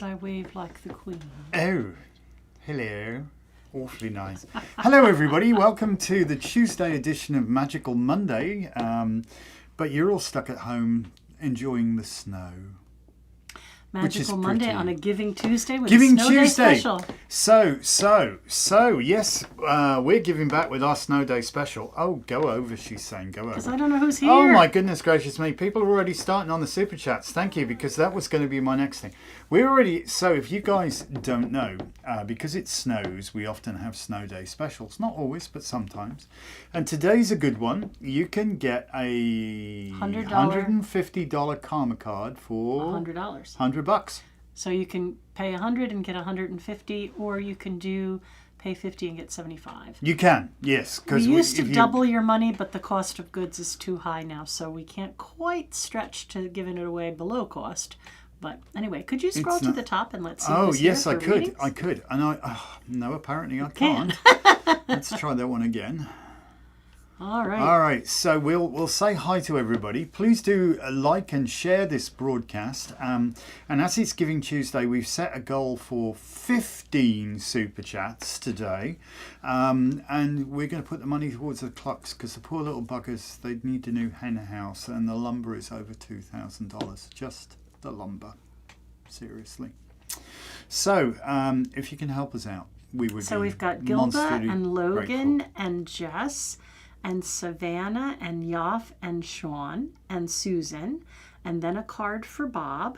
I wave like the Queen. Oh, hello. Awfully nice. Hello, everybody. Welcome to the Tuesday edition of Magickal Monday. But you're all stuck at home enjoying the snow. Magickal Monday on a Giving Tuesday with Giving a Snow Tuesday. Day special. So, yes, we're giving back with our Snow Day special. Oh, go over, she's saying, go over. Because I don't know who's here. Oh, my goodness gracious me. People are already starting on the Super Chats. Thank you, because that was going to be my next thing. So if you guys don't know, because it snows, we often have Snow Day specials. Not always, but sometimes. And today's a good one. You can get a $150 karma card for $100. $100. So you can pay $100 and get $150, or you can pay $50 and get $75. You can, yes. We used to double your money, but the cost of goods is too high now, so we can't quite stretch to giving it away below cost. But anyway, could you scroll to the top and let's see? Oh, who's yes, here I for could. readings? I could. And no, apparently I can't. Let's try that one again. All right. All right. So we'll say hi to everybody. Please do like and share this broadcast. And as it's Giving Tuesday, we've set a goal for 15 super chats today. And we're going to put the money towards the clocks because the poor little buggers, they need a new hen house and the lumber is over $2,000. Just the lumber. Seriously. So if you can help us out, we would. So we've got Gilda and Logan and Jess and Savannah and Yoff and Sean and Susan, and then a card for Bob.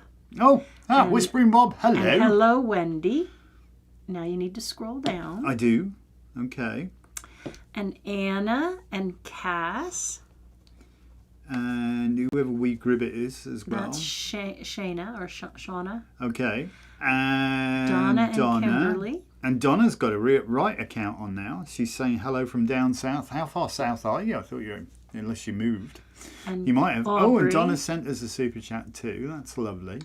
Whispering Bob, hello. And hello, Wendy. Now you need to scroll down. I do. Okay. And Anna and Cass. And whoever Wee Gribbit is as well. That's Shayna or Shauna. Okay. And Donna and Kimberly. And Donna's got a right account on now. She's saying hello from down south. How far south are you? I thought unless you moved. And you might have. Aubrey. Oh, and Donna sent us a super chat too. That's lovely.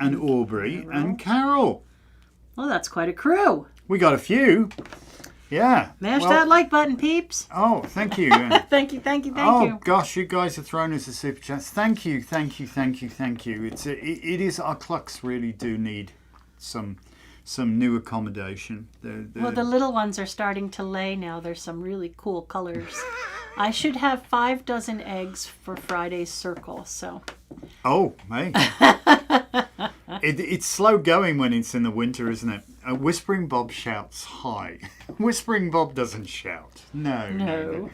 And Aubrey and Carol. Well, that's quite a crew. We got a few. Yeah. Mash that like button, peeps. Oh, thank you. Thank you. Oh, gosh, you guys have thrown us a super chat. Thank you. It is, our clucks really do need some new accommodation. Well, the little ones are starting to lay now. There's some really cool colors. I should have 5 dozen eggs for Friday's circle, so. Oh, hey. It's slow going when it's in the winter, isn't it? Whispering Bob shouts hi. Whispering Bob doesn't shout. No.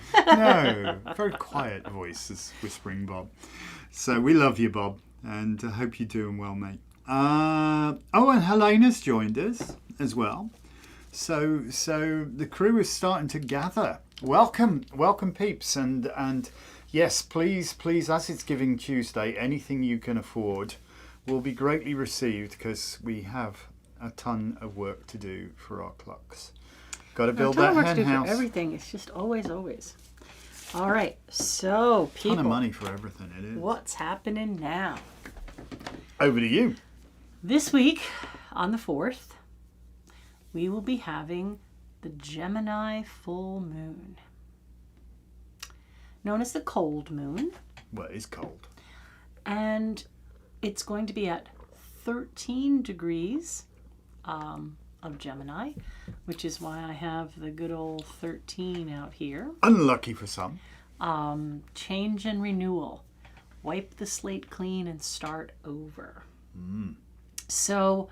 Very quiet voice is Whispering Bob. So we love you, Bob, and I hope you're doing well, mate. And Helena's joined us as well. So the crew is starting to gather. Welcome, peeps, and yes, please, as it's Giving Tuesday, anything you can afford will be greatly received because we have a ton of work to do for our clucks. Got to build that hen house. For everything, it's just always. All right, so people, ton of money for everything. It is. What's happening now? Over to you. This week, on the 4th, we will be having the Gemini full moon, known as the cold moon. Well, it's cold. And it's going to be at 13 degrees of Gemini, which is why I have the good old 13 out here. Unlucky for some. Change and renewal. Wipe the slate clean and start over. So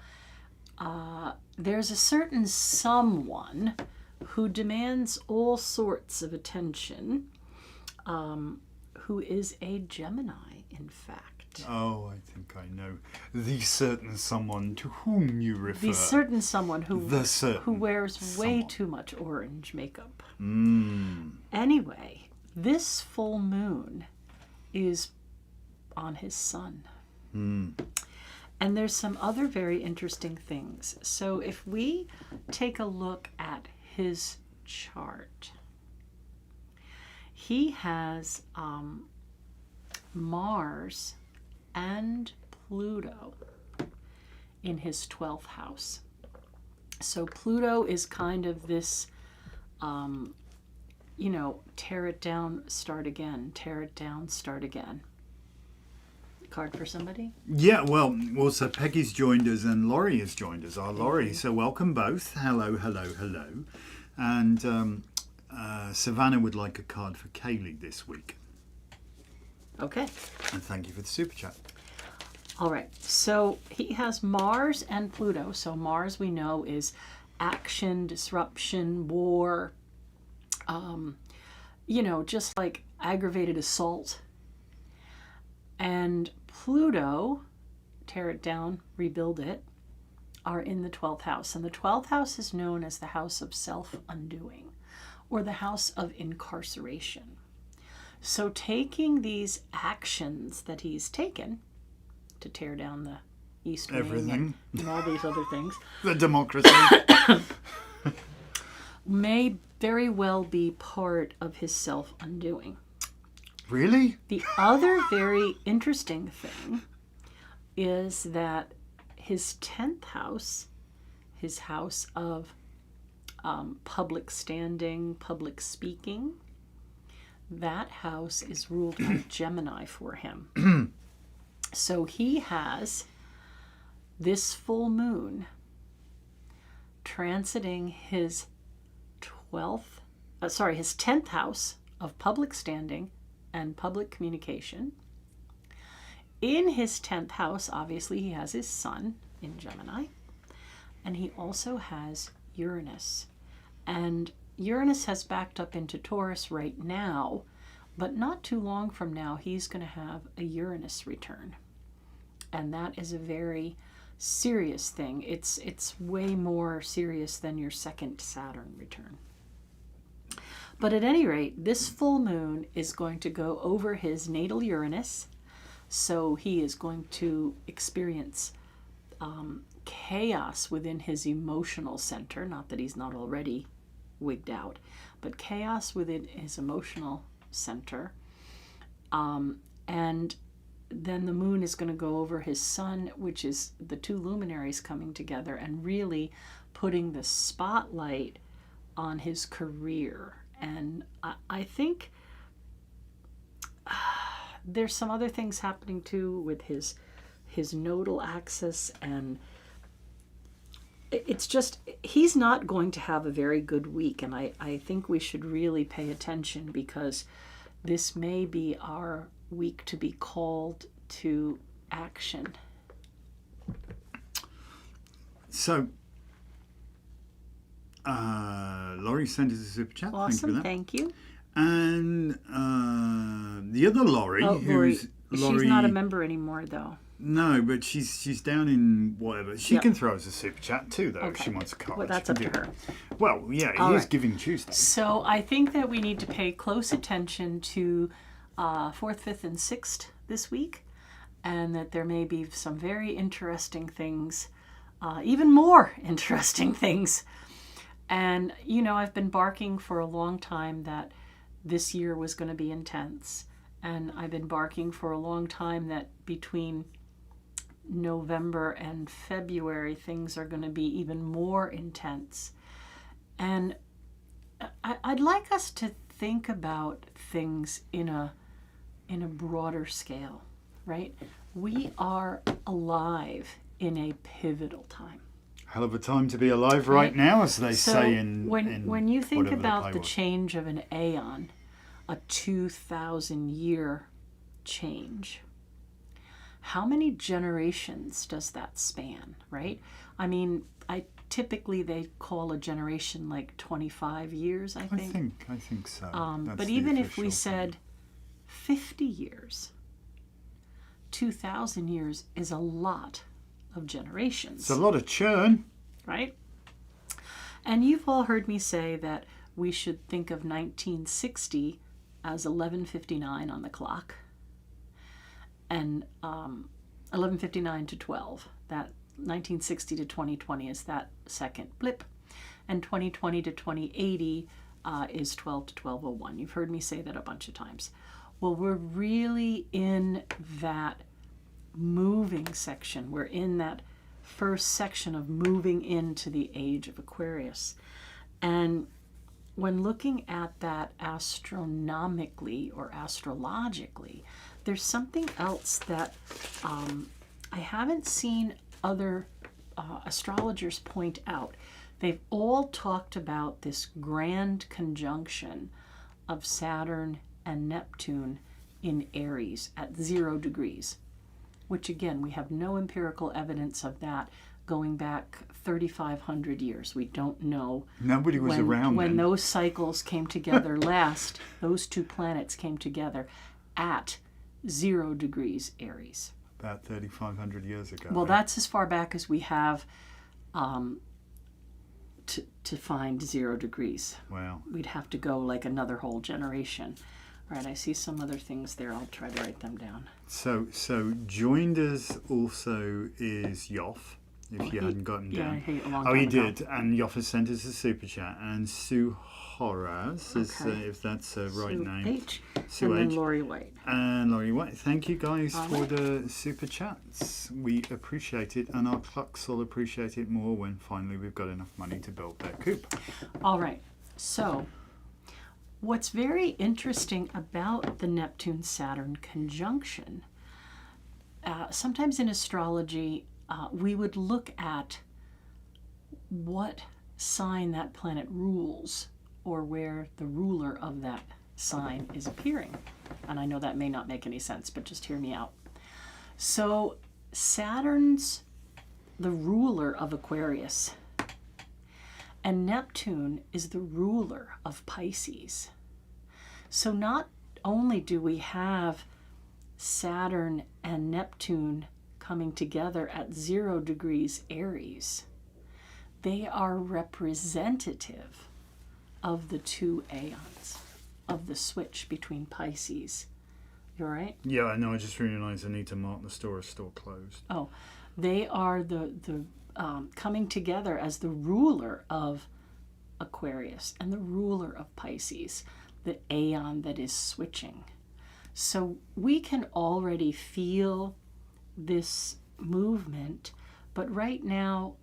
there's a certain someone who demands all sorts of attention, who is a Gemini, in fact. Oh, I think I know. The certain someone to whom you refer. The certain someone who wears way too much orange makeup. Anyway, this full moon is on his sun. And there's some other very interesting things. So if we take a look at his chart, he has Mars and Pluto in his 12th house. So Pluto is kind of this, tear it down, start again, tear it down, start again. card for somebody? Yeah, well, so Peggy's joined us and Laurie has joined us, our Laurie. So welcome both. Hello, hello, hello. And Savannah would like a card for Kaylee this week. Okay. And thank you for the super chat. All right. So he has Mars and Pluto. So Mars, we know, is action, disruption, war, just like aggravated assault. And Pluto, tear it down, rebuild it, are in the 12th house. And the 12th house is known as the house of self-undoing, or the house of incarceration. So taking these actions that he's taken to tear down the East Wing Everything. and all these other things, The democracy. may very well be part of his self-undoing. Really? The other very interesting thing is that his 10th house, his house of public standing, public speaking, that house is ruled by Gemini for him. So he has this full moon transiting his 10th house of public standing and public communication. In his 10th house, obviously, he has his sun in Gemini, and he also has Uranus. And Uranus has backed up into Taurus right now, but not too long from now, he's going to have a Uranus return. And that is a very serious thing. It's way more serious than your second Saturn return. But at any rate, this full moon is going to go over his natal Uranus, so he is going to experience chaos within his emotional center. Not that he's not already wigged out, but chaos within his emotional center. And then the moon is going to go over his sun, which is the two luminaries coming together and really putting the spotlight on his career. And I think there's some other things happening too with his nodal axis, and it's just, he's not going to have a very good week. And I think we should really pay attention, because this may be our week to be called to action. So, Laurie sent us a super chat. Awesome, Thank you for that. thank you. And the other Laurie, who's Laurie, she's not a member anymore, though. No, but she's down in whatever. She can throw us a super chat too, though, if she wants a card. Well, that's up to her. Well, yeah, it is Giving Tuesday. So I think that we need to pay close attention to 4th, 5th, and 6th this week, and that there may be some very interesting things, even more interesting things. And, I've been barking for a long time that this year was going to be intense. And I've been barking for a long time that between November and February, things are going to be even more intense. And I'd like us to think about things in a broader scale, right? We are alive in a pivotal time. Hell of a time to be alive right now, as they say in when you think about the change of an aeon, a 2,000-year change, how many generations does that span, right? I mean, typically they call a generation like 25 years, I think. I think so. But even if we said 50 years, 2,000 years is a lot of generations. It's a lot of churn. Right? And you've all heard me say that we should think of 1960 as 11:59 on the clock, and 11:59 to 12. That 1960 to 2020 is that second blip, and 2020 to 2080 is 12 to 12:01. You've heard me say that a bunch of times. Well, we're really in that moving section. We're in that first section of moving into the age of Aquarius. And when looking at that astronomically or astrologically, there's something else that I haven't seen other astrologers point out. They've all talked about this grand conjunction of Saturn and Neptune in Aries at 0 degrees, which again, we have no empirical evidence of that going back 3,500 years. We don't know. Nobody was around when then. those cycles came together last. Those two planets came together at 0 degrees Aries. About 3,500 years ago. Well, that's as far back as we have to find 0 degrees. Wow. We'd have to go like another whole generation. All right, I see some other things there. I'll try to write them down. So joined us also is Yoff, if you hadn't gotten Yeah, down. he, a long Oh, time he ago. did, and Yoff has sent us a super chat, and Sue Horaz, is, Okay. if that's a right Sue name. H. Sue and H. then Lori White. And Laurie White, thank you guys All for right. the super chats. We appreciate it, and our clucks will appreciate it more when finally we've got enough money to build their coop. All right, so what's very interesting about the Neptune-Saturn conjunction, sometimes in astrology, we would look at what sign that planet rules or where the ruler of that sign is appearing. And I know that may not make any sense, but just hear me out. So Saturn's the ruler of Aquarius, and Neptune is the ruler of Pisces. So not only do we have Saturn and Neptune coming together at 0 degrees Aries, they are representative of the two aeons, of the switch between Pisces. You all right? Yeah, I know. I just realised I need to mark the store as store closed. Oh, they are the coming together as the ruler of Aquarius and the ruler of Pisces, the aeon that is switching. So we can already feel this movement, but right now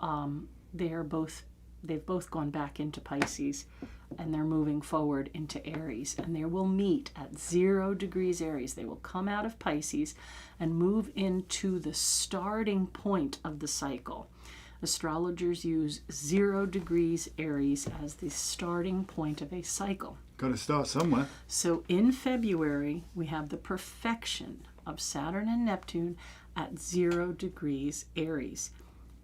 they've both gone back into Pisces and they're moving forward into Aries, and they will meet at 0 degrees Aries. They will come out of Pisces and move into the starting point of the cycle. Astrologers use 0 degrees Aries as the starting point of a cycle. Got to start somewhere. So in February, we have the perfection of Saturn and Neptune at 0 degrees Aries.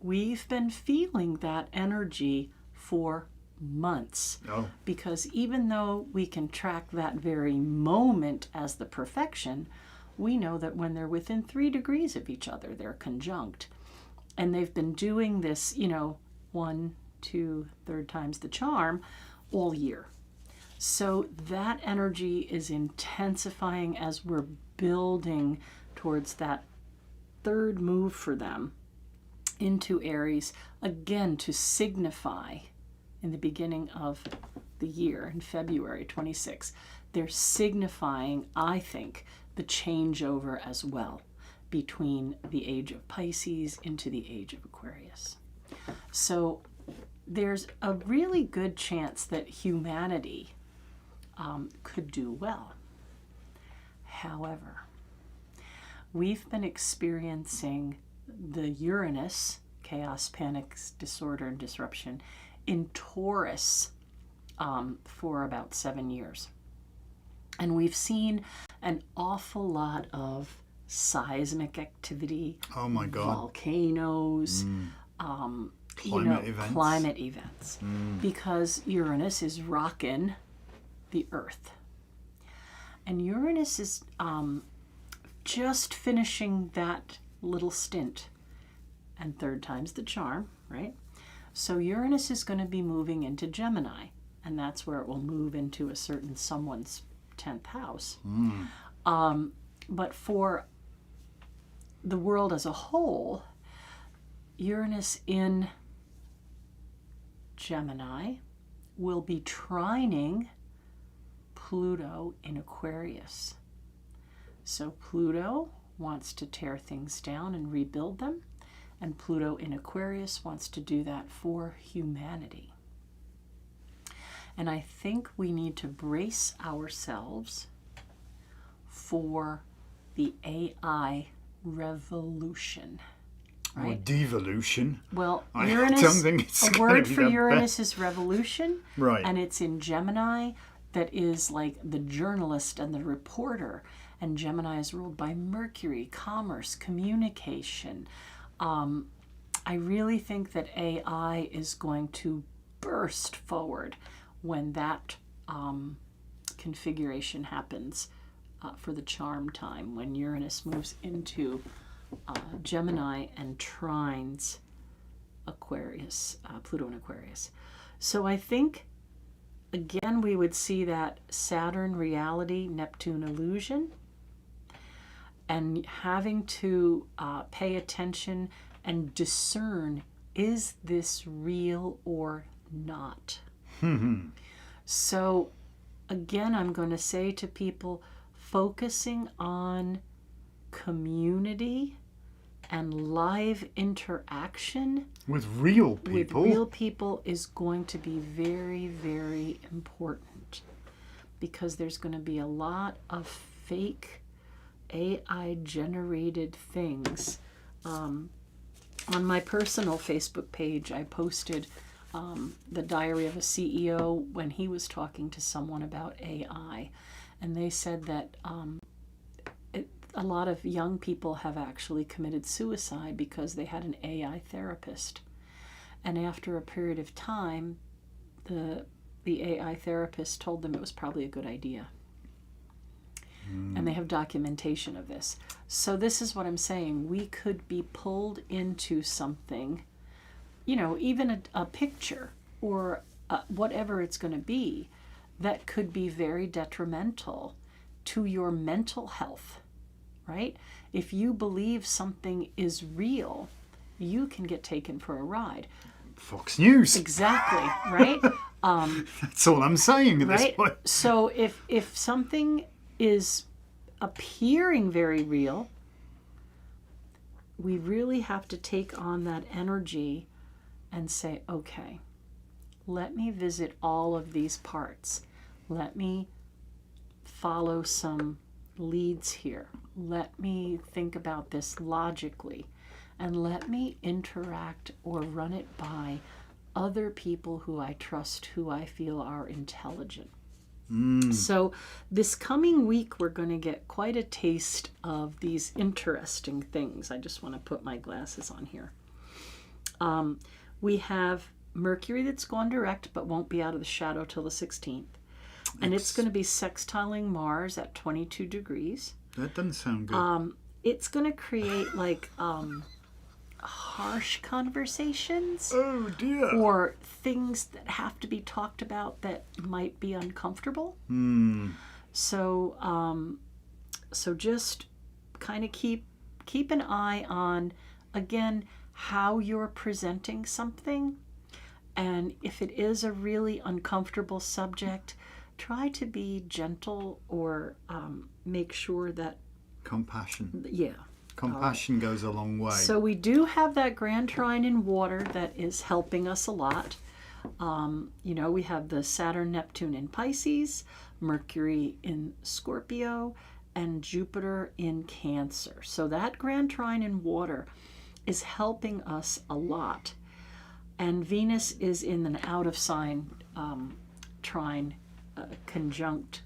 We've been feeling that energy for months. Oh. Because even though we can track that very moment as the perfection, we know that when they're within 3 degrees of each other, they're conjunct. And they've been doing this, 1, 2, 3 times the charm all year. So that energy is intensifying as we're building towards that third move for them into Aries, again to signify in the beginning of the year, in February 26. They're signifying, I think, the changeover as well between the age of Pisces into the age of Aquarius. So there's a really good chance that humanity could do well. However, we've been experiencing the Uranus, chaos, panic, disorder, and disruption, in Taurus for about 7 years. And we've seen an awful lot of seismic activity. Oh my God. Volcanoes, climate events. Because Uranus is rocking the Earth. And Uranus is just finishing that little stint. And 3rd time's the charm, right? So Uranus is going to be moving into Gemini. And that's where it will move into a certain someone's 10th house. But for the world as a whole, Uranus in Gemini will be trining Pluto in Aquarius. So Pluto wants to tear things down and rebuild them, and Pluto in Aquarius wants to do that for humanity. And I think we need to brace ourselves for the AI revolution. Or Right? devolution. Well, I Uranus, don't think it's a gonna word be for that Uranus is revolution. Right. And it's in Gemini, that is like the journalist and the reporter. And Gemini is ruled by Mercury, commerce, communication. I really think that AI is going to burst forward when that configuration happens for the charm time, when Uranus moves into Gemini and trines Aquarius, Pluto and Aquarius. So I think, again, we would see that Saturn reality, Neptune illusion, and having to pay attention and discern, is this real or not? So again, I'm going to say to people, focusing on community and live interaction with real people is going to be very, very important, because there's going to be a lot of fake AI generated things. On my personal Facebook page, I posted the diary of a CEO when he was talking to someone about AI, and they said that a lot of young people have actually committed suicide because they had an AI therapist. And after a period of time, the AI therapist told them it was probably a good idea. And they have documentation of this. So this is what I'm saying. We could be pulled into something, even a picture or whatever it's going to be, that could be very detrimental to your mental health. Right? If you believe something is real, you can get taken for a ride. Fox News. Exactly, right? That's all I'm saying at this Right? point. So if something is appearing very real, we really have to take on that energy and say, okay, let me visit all of these parts. Let me follow some leads here. Let me think about this logically, and let me interact or run it by other people who I trust, who I feel are intelligent. So this coming week, we're going to get quite a taste of these interesting things. I just want to put my glasses on here. We have Mercury that's gone direct but won't be out of the shadow till the 16th. And it's going to be sextiling Mars at 22 degrees. That doesn't sound good. It's going to create like harsh conversations. Oh dear. Or things that have to be talked about that might be uncomfortable. So just kind of keep an eye on, again, how you're presenting something. And if it is a really uncomfortable subject, try to be gentle, or make sure that... Compassion. Yeah. Compassion goes a long way. So we do have that grand trine in water that is helping us a lot. We have the Saturn, Neptune in Pisces, Mercury in Scorpio, and Jupiter in Cancer. So that grand trine in water is helping us a lot. And Venus is in an out of sign trine conjunct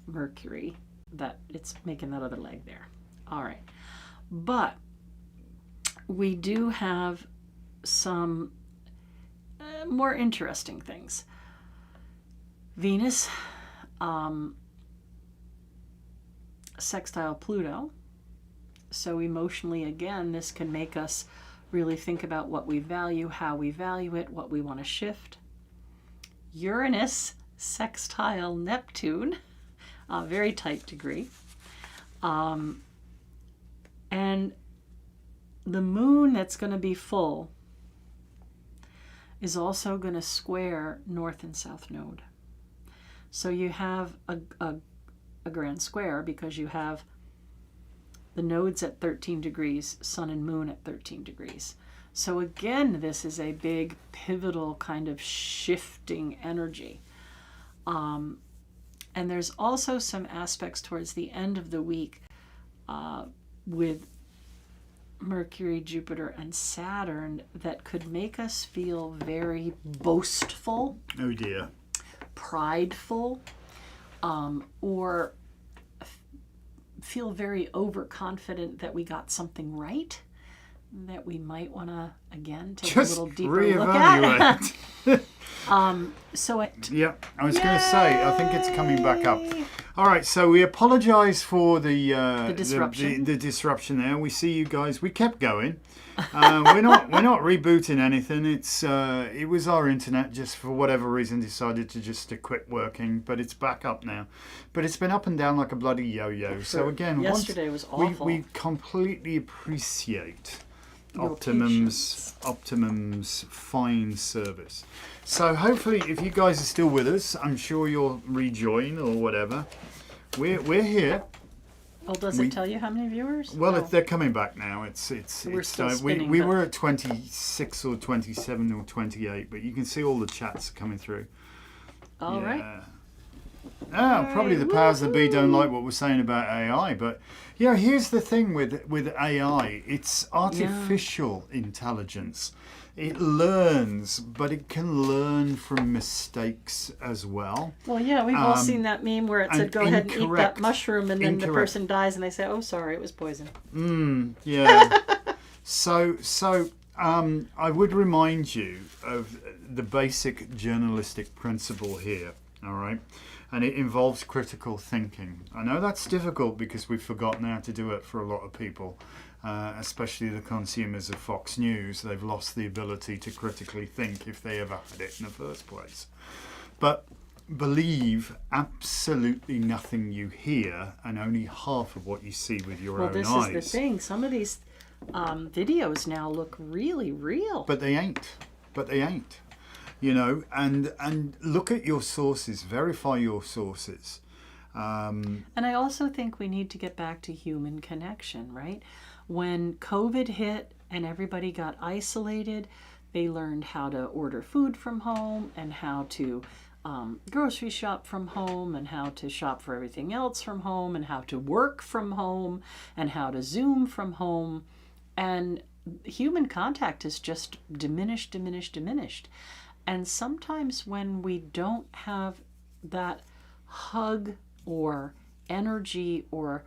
Mercury, that it's making that other leg there. All right. But we do have some more interesting things. Venus sextile Pluto. So emotionally, again, this can make us really think about what we value, how we value it, what we want to shift. Uranus sextile Neptune, a very tight degree. And the moon that's going to be full is also going to square North and South Node. So you have a grand square because you have the nodes at 13 degrees, Sun and Moon at 13 degrees. So again, this is a big pivotal kind of shifting energy. And there's also some aspects towards the end of the week with Mercury, Jupiter, and Saturn that could make us feel very boastful. Oh dear. Prideful, or feel very overconfident that we got something right, that we might want to, again, take Just a little deeper look at. Yeah, I was going to say, I think it's coming back up. All right, so we apologise for the disruption. The disruption there. We see you guys. We kept going. We're not rebooting anything. It was our internet just for whatever reason decided to quit working, but it's back up now. But it's been up and down like a bloody yo-yo. So again, yesterday was awful. We completely appreciate Your Optimum's fine service. So hopefully, if you guys are still with us, I'm sure you'll rejoin or whatever. We're here. Well, does it tell you how many viewers? Well, No. they're coming back now. We're still spinning, we but- were at 26 or 27 or 28, but you can see all the chats coming through. All right. Probably the powers that be don't like what we're saying about AI, but yeah, here's the thing with AI. It's artificial intelligence. It learns, but it can learn from mistakes as well. Well, yeah, we've all seen that meme where it said, "Go ahead and eat that incorrect. mushroom," and then the Incorrect. person dies, and they say, "Oh, sorry, it was poison." Yeah. So I would remind you of the basic journalistic principle here, all right? And it involves critical thinking. I know that's difficult because we've forgotten how to do it for a lot of people, especially the consumers of Fox News. They've lost the ability to critically think if they ever had it in the first place. But believe absolutely nothing you hear and only half of what you see with your own eyes. Well, this is the thing. Some of these videos now look really real. But they ain't. You know, and look at your sources, verify your sources. And I also think we need to get back to human connection, right? When COVID hit and everybody got isolated, they learned how to order food from home and how to grocery shop from home and how to shop for everything else from home and how to work from home and how to Zoom from home. And human contact is just diminished. And sometimes when we don't have that hug or energy or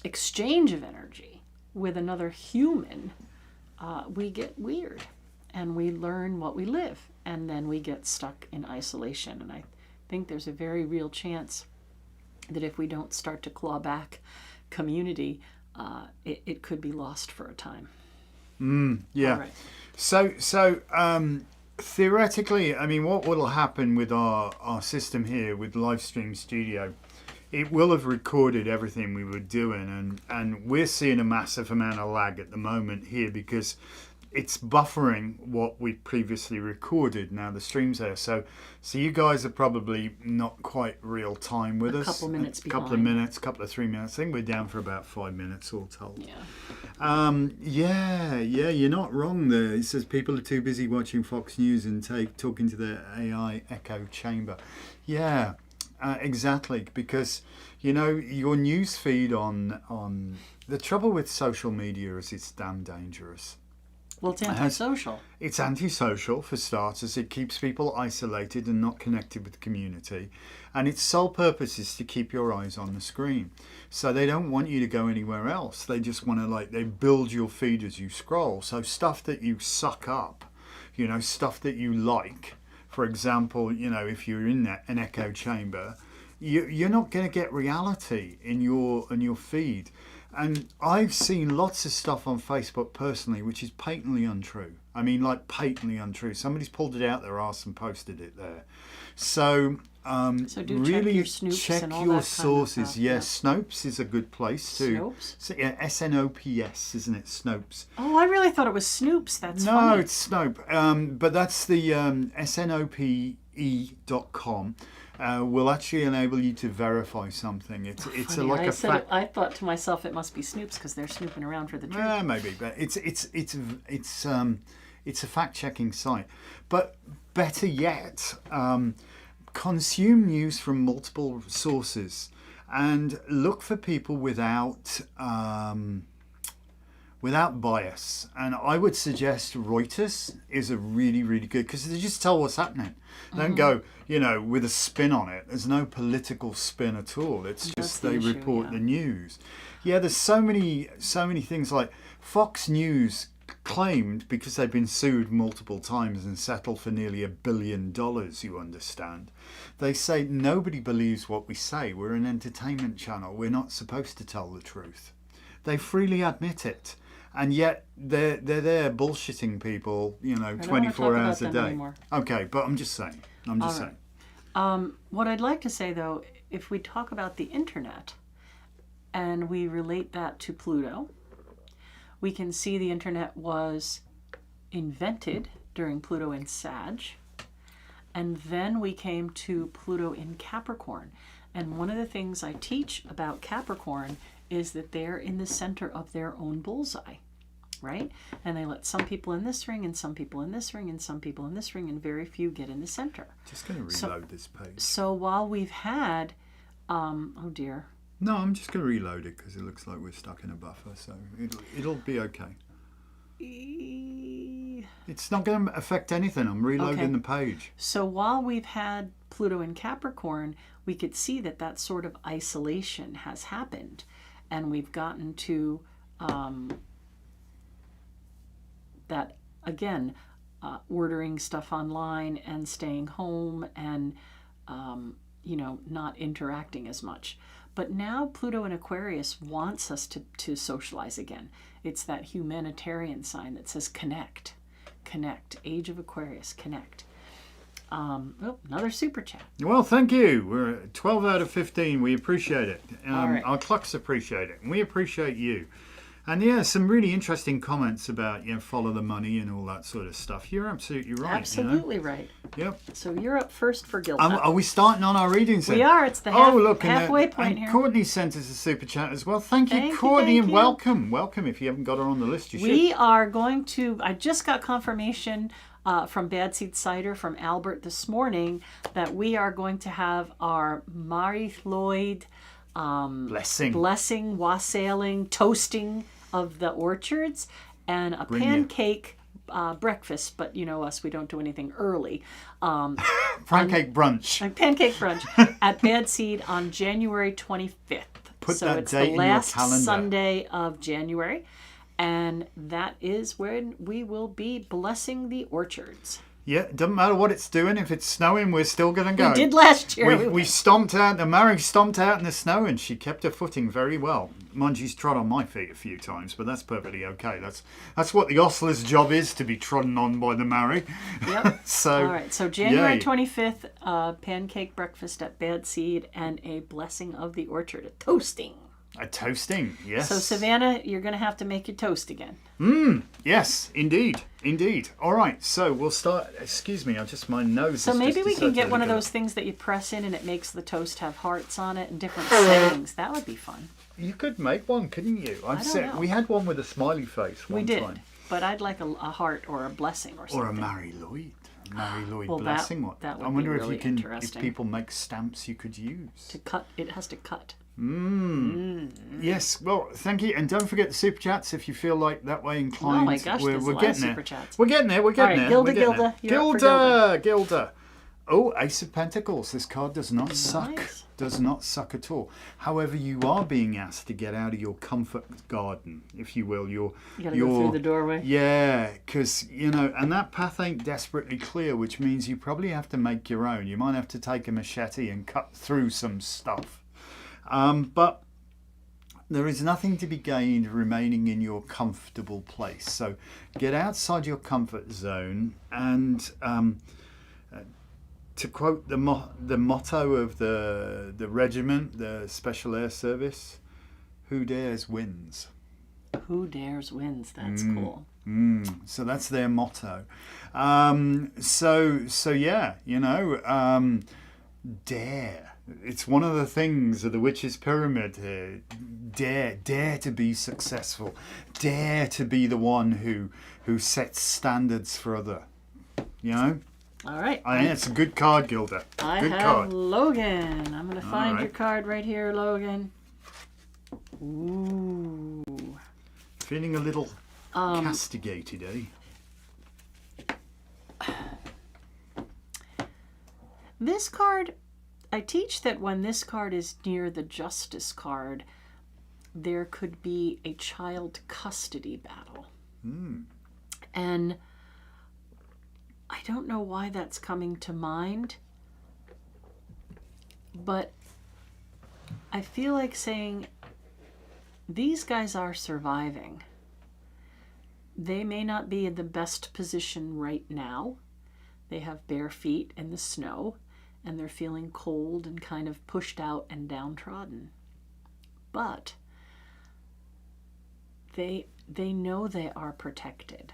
exchange of energy with another human, we get weird and we learn what we live, and then we get stuck in isolation. And I think there's a very real chance that if we don't start to claw back community, it could be lost for a time. Yeah. All right. So theoretically, I mean, what will happen with our system here with Livestream Studio? It will have recorded everything we were doing, and we're seeing a massive amount of lag at the moment here because it's buffering what we previously recorded. Now the stream's there, so you guys are probably not quite real time with us. A couple minutes behind. Couple of minutes, couple of 3 minutes. I think we're down for about 5 minutes all told. Yeah. Yeah, you're not wrong there. It says people are too busy watching Fox News and talking to their AI echo chamber. Yeah, exactly. Because, you know, your news feed on the trouble with social media is it's damn dangerous. Well, it's antisocial. It's antisocial, for starters. It keeps people isolated and not connected with the community. And its sole purpose is to keep your eyes on the screen. So they don't want you to go anywhere else. They just want to, they build your feed as you scroll. So stuff that you suck up, you know, stuff that you like. For example, you know, if you're in an echo chamber, you're not going to get reality in your feed. And I've seen lots of stuff on Facebook personally, which is patently untrue. I mean, like patently untrue. Somebody's pulled it out their arse and posted it there. So do really check your Snopes check and all your that kind of sources. stuff, Yes, Snopes is a good place too. Snopes? So, yeah, SNOPS, isn't it? Snopes. Oh, I really thought it was Snoops. That's No, funny. it's Snope. But that's the SNOPE.com. Will actually enable you to verify something. It's Funny, like I a said fact. I thought to myself it must be Snoops because they're snooping around for the truth. Maybe, but it's It's a fact-checking site. But better yet, consume news from multiple sources and look for people without bias. And I would suggest Reuters is a really, really good, because they just tell what's happening. They don't go, with a spin on it. There's no political spin at all. It's just they report the news. Yeah, there's so many things like Fox News claimed, because they've been sued multiple times and settled for nearly $1 billion, you understand. They say nobody believes what we say. We're an entertainment channel. We're not supposed to tell the truth. They freely admit it. And yet they're there bullshitting people, 24 hours a day. Anymore. Okay, but I'm just saying. What I'd like to say, though, if we talk about the internet and we relate that to Pluto, we can see the internet was invented during Pluto in Sag, and then we came to Pluto in Capricorn. And one of the things I teach about Capricorn is that they're in the center of their own bullseye, right? And they let some people in this ring and some people in this ring and some people in this ring, and very few get in the center. Just going to reload this page. So while we've had, oh dear. No, I'm just going to reload it because it looks like we're stuck in a buffer, so it'll be okay. It's not going to affect anything. I'm reloading the page. So while we've had Pluto in Capricorn, we could see that sort of isolation has happened. And we've gotten to that, again, ordering stuff online and staying home and, not interacting as much. But now Pluto in Aquarius wants us to socialize again. It's that humanitarian sign that says connect. Connect. Age of Aquarius, connect. Another super chat. Well, thank you. We're at 12 out of 15. We appreciate it. All right. Our clocks appreciate it. And we appreciate you. And yeah, some really interesting comments about follow the money and all that sort of stuff. You're absolutely right. Absolutely right. Yep. So you're up first for Gilda. Are we starting on our readings then? We are. It's the halfway point here. Courtney sent us a super chat as well. Thank you, Courtney, and welcome. Welcome. If you haven't got her on the list, you should. We are going to, I just got confirmation from Bad Seed Cider from Albert this morning that we are going to have our Mary Lloyd blessing, wassailing, toasting of the orchards, and a pancake breakfast. But you know us, we don't do anything early. Pancake brunch. Pancake brunch at Bad Seed on January 25th. Put so that it's date the last in your calendar. Sunday of January. And that is when we will be blessing the orchards. Yeah, it doesn't matter what it's doing. If it's snowing, we're still going to go. We did last year. We stomped out. The Mary stomped out in the snow, and she kept her footing very well. Mind she's trod on my feet a few times, but that's perfectly okay. That's what the ostler's job is, to be trodden on by the Mary. Yep. So, all right. So January 25th, pancake breakfast at Bad Seed and a blessing of the orchard, a toasting. A toasting, yes. So Savannah, you're going to have to make your toast again. Yes, indeed. All right, so we'll start. Excuse me, my nose. So maybe we can get one of those things that you press in and it makes the toast have hearts on it and different sayings. That would be fun. You could make one, couldn't you? I don't know. We had one with a smiley face one time. We did, but I'd like a heart or a blessing or something. Or a Mary Lloyd. Mary Lloyd well, blessing. That would I wonder be really if if people make stamps you could use. To cut, it has to cut. Yes, well, thank you, and don't forget the super chats if you feel like that way inclined. Oh my gosh, we're there's a lot getting of there. super chats. We're getting there. All right, Gilda, you're up for Gilda. Oh, Ace of Pentacles. This card does not suck. Nice. Does not suck at all. However, you are being asked to get out of your comfort garden, if you will. You gotta go through the doorway. Yeah, because, and that path ain't desperately clear, which means you probably have to make your own. You might have to take a machete and cut through some stuff. But there is nothing to be gained remaining in your comfortable place. So get outside your comfort zone and... to quote the motto of the regiment, the Special Air Service, who dares wins. Who dares wins. That's cool. So that's their motto. So yeah, dare. It's one of the things of the witch's pyramid here. Dare to be successful. Dare to be the one who sets standards for other. You know? All right. I think it's a good card, Gilda. Good have card. Logan. I'm going to find right. your card right here, Logan. Ooh. Feeling a little castigated, eh? This card, I teach that when this card is near the Justice card, there could be a child custody battle. And I don't know why that's coming to mind, but I feel like saying these guys are surviving. They may not be in the best position right now. They have bare feet in the snow, and they're feeling cold and kind of pushed out and downtrodden. But they know they are protected,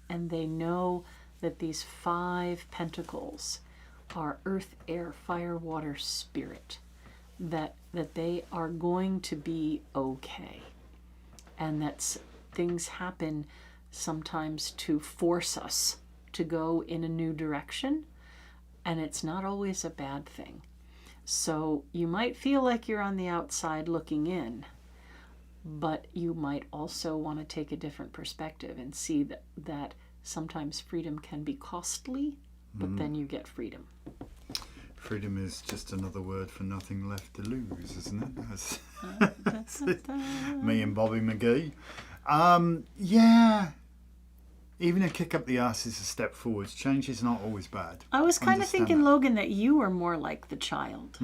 and they know that these 5 pentacles are earth, air, fire, water, spirit, that they are going to be okay, and that things happen sometimes to force us to go in a new direction, and it's not always a bad thing. So you might feel like you're on the outside looking in, but you might also want to take a different perspective and see that sometimes freedom can be costly, but then you get freedom. Freedom is just another word for nothing left to lose, isn't it? That's me and Bobby McGee. Yeah. Even a kick up the arse is a step forwards. Change is not always bad. I was kind of thinking, Logan, that you were more like the child.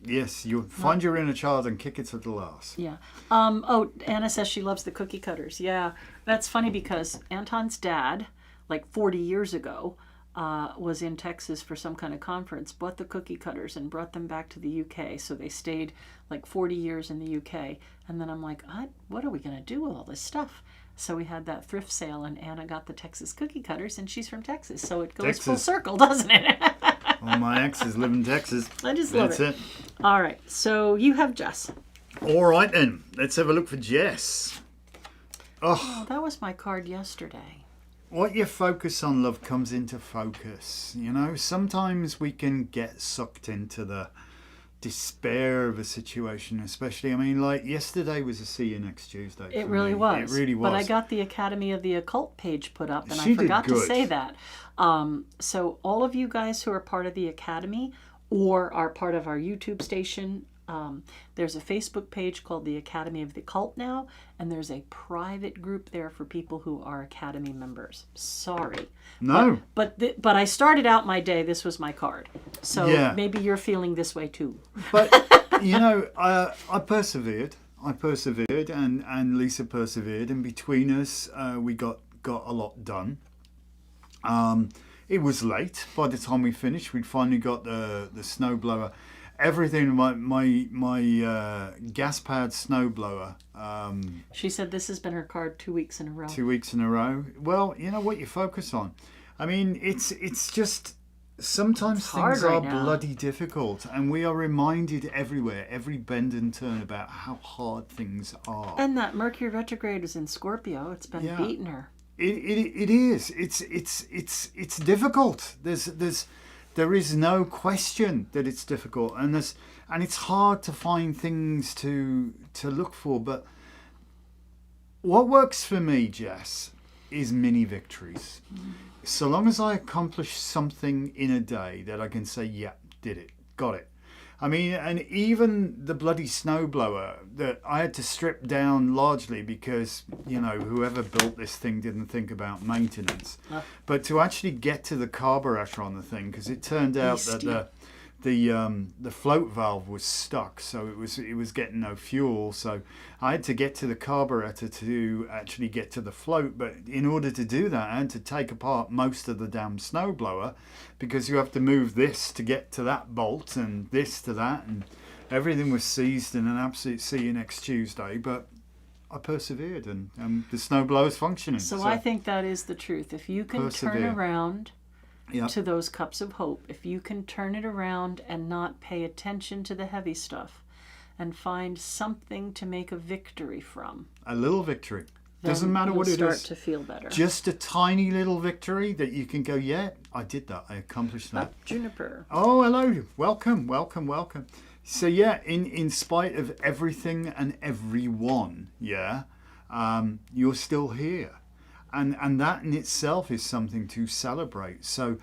Yes, you find your inner child and kick its little arse. Yeah. Oh, Anna says she loves the cookie cutters. Yeah, that's funny because Anton's dad, like 40 years ago, was in Texas for some kind of conference, bought the cookie cutters and brought them back to the UK. So they stayed like 40 years in the UK. And then I'm like, what are we going to do with all this stuff? So we had that thrift sale, and Anna got the Texas cookie cutters, and she's from Texas. So it goes full circle, doesn't it? All my exes live in Texas. I just love it. That's it. All right. So you have Jess. All right, then. Let's have a look for Jess. Oh, that was my card yesterday. What you focus on, love, comes into focus. You know, sometimes we can get sucked into the despair of a situation, especially, I mean, like yesterday was a see you next Tuesday. It really was. It really was. But I got the Academy of the Occult page put up, and I forgot to say that. So all of you guys who are part of the Academy or are part of our YouTube station, there's a Facebook page called the Academy of the Occult now, and there's a private group there for people who are Academy members. Sorry. No. But I started out my day, this was my card. So maybe you're feeling this way too. But, you know, I persevered. And Lisa persevered. And between us, we got a lot done. It was late. By the time we finished, we'd finally got the snowblower. Everything, my gas-powered snowblower. She said this has been her card 2 weeks in a row. 2 weeks in a row. Well, you know what you focus on. I mean, it's just sometimes things are bloody difficult, and we are reminded everywhere, every bend and turn, about how hard things are. And that Mercury retrograde is in Scorpio. It's been beating her. It is. It's difficult. There is no question that it's difficult, and it's hard to find things to look for. But what works for me, Jess, is mini victories. So long as I accomplish something in a day that I can say, yeah, did it, got it. I mean, and even the bloody snowblower that I had to strip down largely because, you know, whoever built this thing didn't think about maintenance. But to actually get to the carburetor on the thing, because it turned out that the float valve was stuck, so it was getting no fuel. So I had to get to the carburetor to actually get to the float. But in order to do that, I had to take apart most of the damn snowblower, because you have to move this to get to that bolt and this to that, and everything was seized in an absolute see you next Tuesday. But I persevered, and the snowblower's functioning. So I think that is the truth. If you can turn around Yep. to those cups of hope, if you can turn it around and not pay attention to the heavy stuff and find something to make a victory from, A little victory. then Doesn't matter what it you'll is. start to feel better. Just a tiny little victory that you can go, yeah, I did that. I accomplished that. Juniper. Oh, hello. Welcome, welcome, welcome. So, yeah, in spite of everything and everyone, yeah, you're still here. And that in itself is something to celebrate. So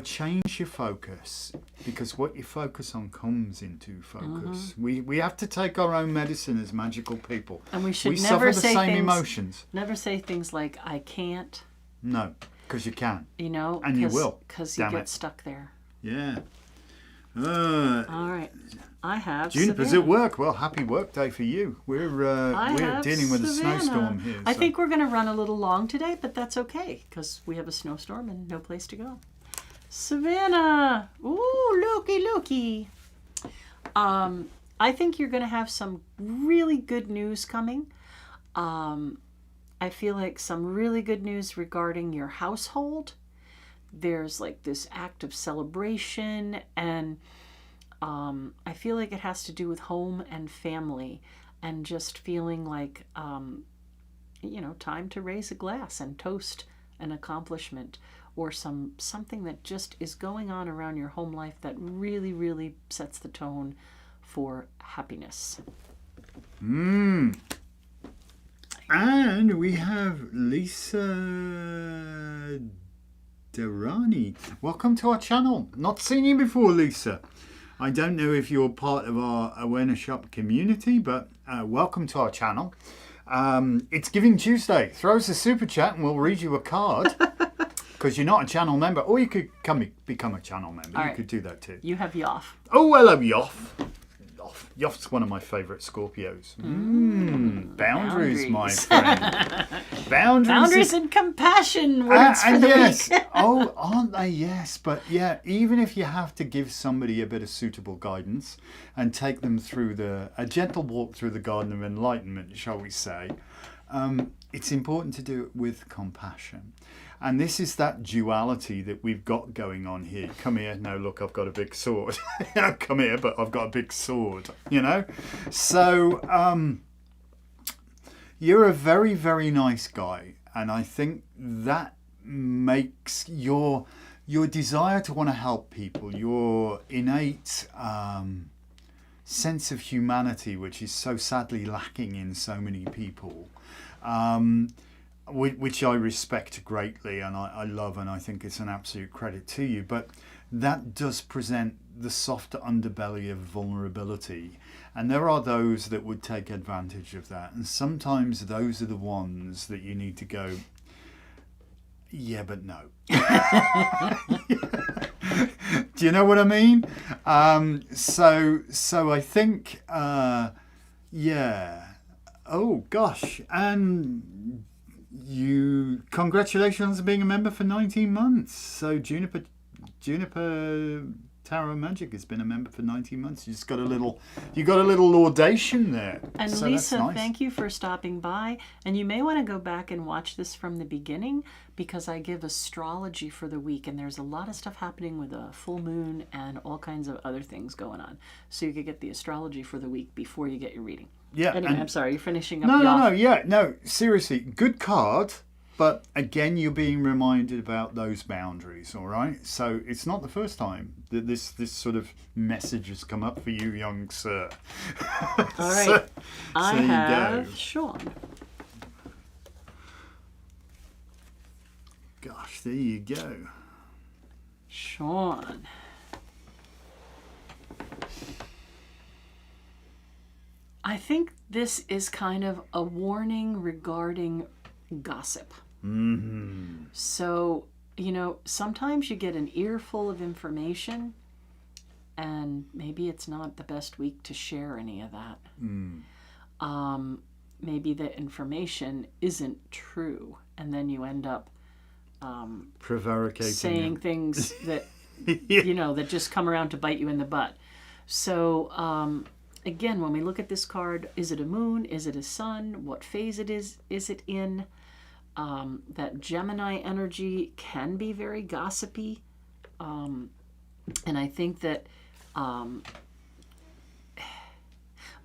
change your focus, because what you focus on comes into focus. We have to take our own medicine as magical people. And we should we never suffer the say same things, emotions. Never say things like, I can't. No, because you can. You know? And you will. Because you Damn get it. stuck there. Yeah. All right. I have Juniper's Savannah. at work. Well, happy work day for you. We're have dealing with a Savannah. snowstorm here. I so- think we're going to run a little long today, but that's okay because we have a snowstorm and no place to go. Savannah. Ooh, looky. I think you're going to have some really good news coming. I feel like some really good news regarding your household. There's like this act of celebration, and I feel like it has to do with home and family, and just feeling like, time to raise a glass and toast an accomplishment or something that just is going on around your home life that really, really sets the tone for happiness. And we have Lisa Durrani. Welcome to our channel. Not seen you before, Lisa. I don't know if you're part of our Awareness Shop community, but welcome to our channel. It's Giving Tuesday. Throw us a super chat and we'll read you a card. Because you're not a channel member. Or you could become a channel member. All you right. could do that too. You have Yoff. Oh, hello, Yoff. Yoff's one of my favourite Scorpios. Boundaries, my friend. Boundaries and compassion. Words for the yes. week. Oh, aren't they? Yes. But yeah, even if you have to give somebody a bit of suitable guidance and take them through a gentle walk through the garden of enlightenment, shall we say, it's important to do it with compassion. And this is that duality that we've got going on here. Come here. No, look, I've got a big sword. Come here, but I've got a big sword, So you're a very, very nice guy. And I think that makes your desire to want to help people, your innate sense of humanity, which is so sadly lacking in so many people, which I respect greatly and I love, and I think it's an absolute credit to you. But that does present the softer underbelly of vulnerability. And there are those that would take advantage of that. And sometimes those are the ones that you need to go, yeah, but no. Do you know what I mean? So I think, yeah. Oh, gosh. And congratulations on being a member for 19 months. So Juniper Tarot Magick has been a member for 19 months. You got a little laudation there. And so Lisa, that's nice. thank you for stopping by. And you may want to go back and watch this from the beginning, because I give astrology for the week, and there's a lot of stuff happening with a full moon and all kinds of other things going on. So you could get the astrology for the week before you get your reading. Yeah. Anyway, I'm sorry, you're finishing up. No, seriously, good card. But again, you're being reminded about those boundaries, all right? So it's not the first time that this sort of message has come up for you, young sir. All right. I you have go. Sean. Gosh, there you go. Sean. I think this is kind of a warning regarding gossip. Mm-hmm. So, sometimes you get an earful of information and maybe it's not the best week to share any of that. Maybe the information isn't true, and then you end up Prevaricating. saying things that, Yeah. that just come around to bite you in the butt. So, again, when we look at this card, is it a moon? Is it a sun? What phase is it in? That Gemini energy can be very gossipy And I think that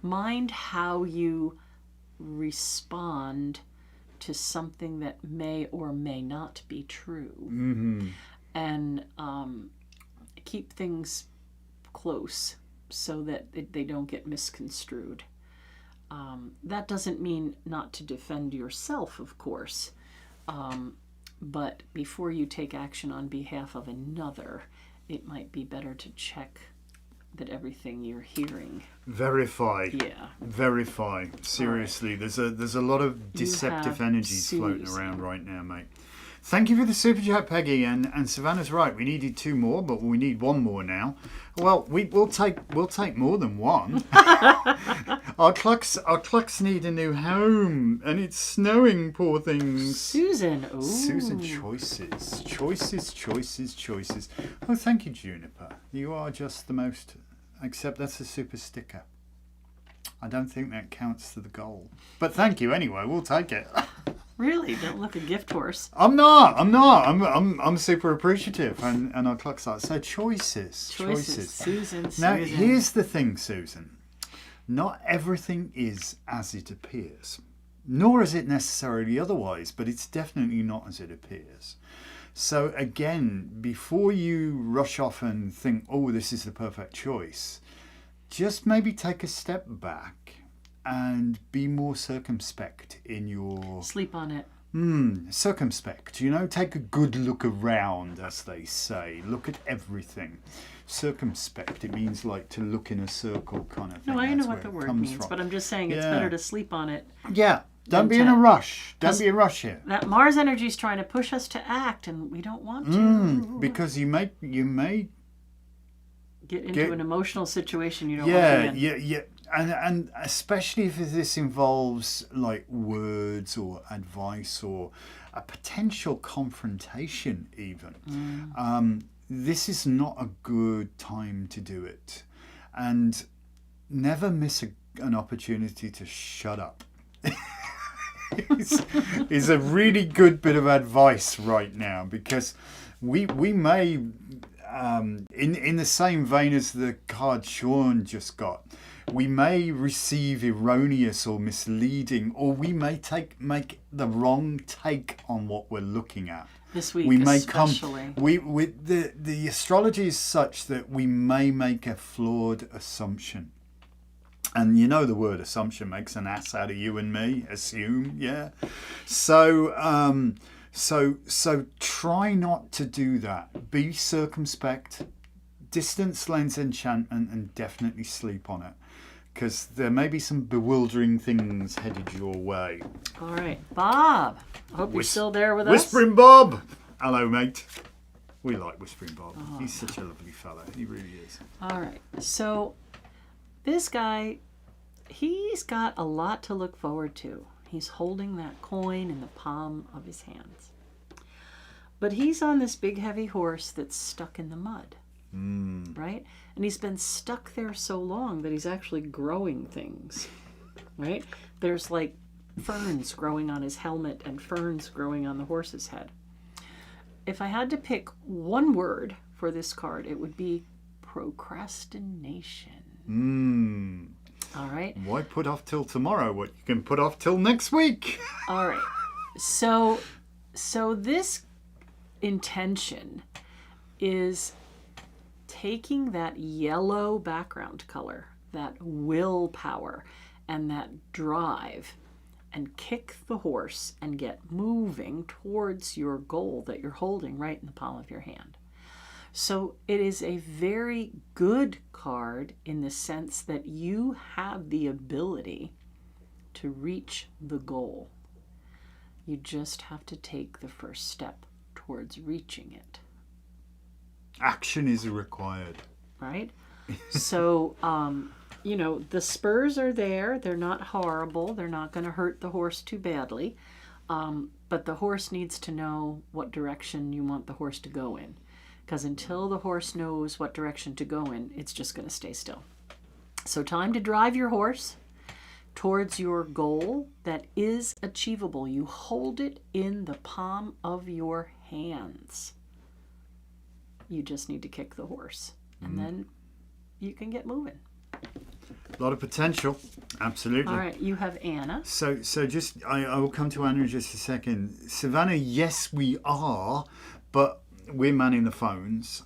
mind how you respond to something that may or may not be true. Mm-hmm. And keep things close so that they don't get misconstrued. That doesn't mean not to defend yourself, of course. But before you take action on behalf of another, it might be better to check that everything you're hearing. Verify. Yeah. Verify. Seriously, right. There's a lot of deceptive energies floating Susan. around right now, mate. Thank you for the super chat, Peggy, and Savannah's right. We needed 2 more, but we need 1 more now. Well, we'll take more than 1. Our clucks need a new home, and it's snowing, poor things. Susan, ooh. Susan, choices. Oh, thank you, Juniper. You are just the most. Except that's a super sticker. I don't think that counts to the goal. But thank you anyway. We'll take it. Really? Don't look a gift horse. I'm not. I'm super appreciative, and our clock's like, so choices. Susan. Now, here's the thing, Susan. Not everything is as it appears, nor is it necessarily otherwise, but it's definitely not as it appears. So again, before you rush off and think, oh, this is the perfect choice, just maybe take a step back and be more circumspect in your... Sleep on it. Circumspect, take a good look around, as they say. Look at everything. Circumspect, it means like to look in a circle kind of thing. No, I know what the word means, but I'm just saying it's better to sleep on it. Yeah, don't be in a rush. Don't be in a rush here. That Mars energy is trying to push us to act, and we don't want to. Because you may get into an emotional situation you don't want to be in. Yeah. And especially if this involves like words or advice or a potential confrontation even. This is not a good time to do it. And never miss an opportunity to shut up. Is a really good bit of advice right now, because we may, in the same vein as the card Sean just got, we may receive erroneous or misleading, or we may make the wrong take on what we're looking at. This week, especially. The astrology is such that we may make a flawed assumption. And you know the word assumption makes an ass out of you and me. Assume, yeah. So try not to do that. Be circumspect. Distance lends enchantment, and definitely sleep on it, because there may be some bewildering things headed your way. All right, Bob. I hope you're still there with us. Whispering Bob. Hello, mate. We like Whispering Bob. Oh. He's such a lovely fella. He really is. All right. So this guy, he's got a lot to look forward to. He's holding that coin in the palm of his hands. But he's on this big heavy horse that's stuck in the mud. Right? And he's been stuck there so long that he's actually growing things. Right? There's like ferns growing on his helmet and ferns growing on the horse's head. If I had to pick one word for this card, it would be procrastination. All right. Why put off till tomorrow what you can put off till next week? All right. So this intention is taking that yellow background color, that willpower, and that drive, and kick the horse and get moving towards your goal that you're holding right in the palm of your hand. So it is a very good card in the sense that you have the ability to reach the goal. You just have to take the first step towards reaching it. Action is required. Right? So, the spurs are there. They're not horrible. They're not going to hurt the horse too badly. But the horse needs to know what direction you want the horse to go in. Because until the horse knows what direction to go in, it's just going to stay still. So time to drive your horse towards your goal that is achievable. You hold it in the palm of your hands. You just need to kick the horse. And then you can get moving. A lot of potential. Absolutely. All right, you have Anna. So just, I will come to Anna in just a second. Savannah, yes, we are, but we're manning the phones.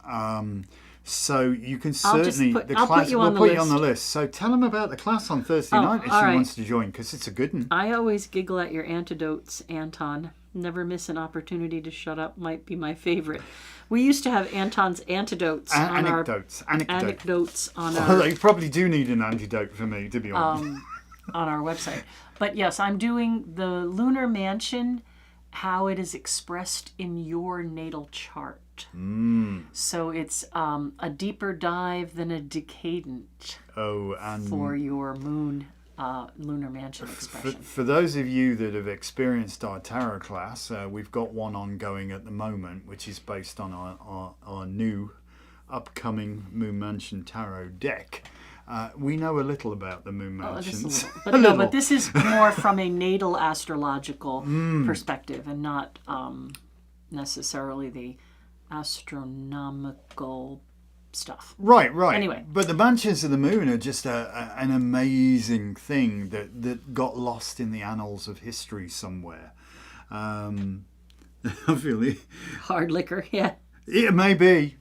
So you can certainly, I'll put you on we'll put you on the list. So tell them about the class on Thursday night if she wants to join, because it's a good one. I always giggle at your antidotes, Anton. Never miss an opportunity to shut up might be my favorite. We used to have Anton's antidotes anecdotes on our... You probably do need an antidote for me, to be honest. On our website. But yes, I'm doing the lunar mansion, how it is expressed in your natal chart. So it's a deeper dive than a decadent for your moon lunar mansion expression. For those of you that have experienced our tarot class, we've got one ongoing at the moment, which is based on our new upcoming Moon Mansion Tarot deck. We know a little about the Moon Mansions. But this is more from a natal astrological perspective and not necessarily the astronomical stuff. Right. Anyway. But the mansions of the moon are just an amazing thing that got lost in the annals of history somewhere. I feel hard liquor, yeah. It may be.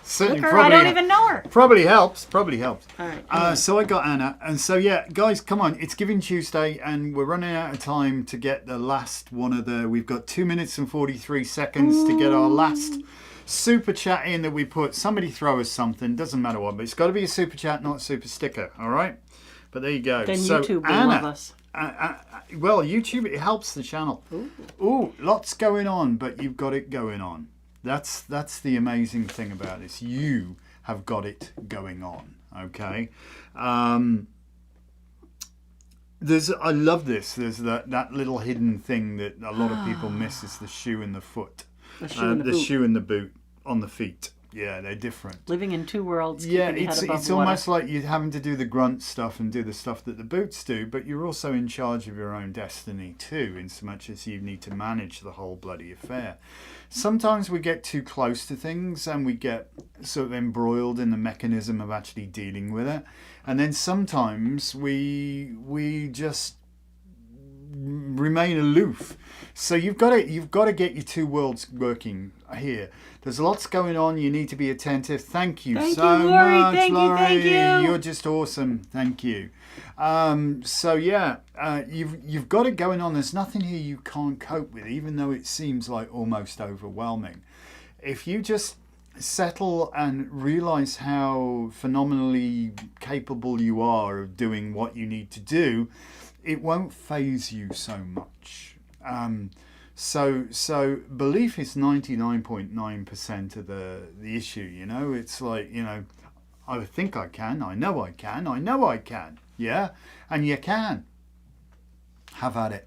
Certainly, Look her, I don't even know her. Probably helps. All right. Anyway. So I got Anna, and so guys, come on! It's Giving Tuesday, and we're running out of time to get the last one of the. We've got 2 minutes and 43 seconds to get our last super chat in that we put. Somebody throw us something. Doesn't matter what, but it's got to be a super chat, not a super sticker. All right. But there you go. Then so YouTube will Anna, love us. Well, YouTube, it helps the channel. Ooh, lots going on, but you've got it going on. That's the amazing thing about this. You have got it going on, okay? I love this. There's that little hidden thing that a lot of people miss is the shoe and the foot. The shoe and the boot on the feet. Yeah, they're different. Living in two worlds. Yeah, it's almost like you're having to do the grunt stuff and do the stuff that the boots do, but you're also in charge of your own destiny too, in so much as you need to manage the whole bloody affair. Sometimes we get too close to things and we get sort of embroiled in the mechanism of actually dealing with it, and then sometimes we just remain aloof. So you've got to get your two worlds working here. There's lots going on. You need to be attentive. Thank you so much, Laurie. Thank you. You're just awesome. Thank you. You've got it going on. There's nothing here you can't cope with, even though it seems like almost overwhelming. If you just settle and realize how phenomenally capable you are of doing what you need to do, it won't faze you so much. So belief is 99.9% of the issue, you know. It's like, you know, I think I can, I know I can, yeah? And you can. Have at it.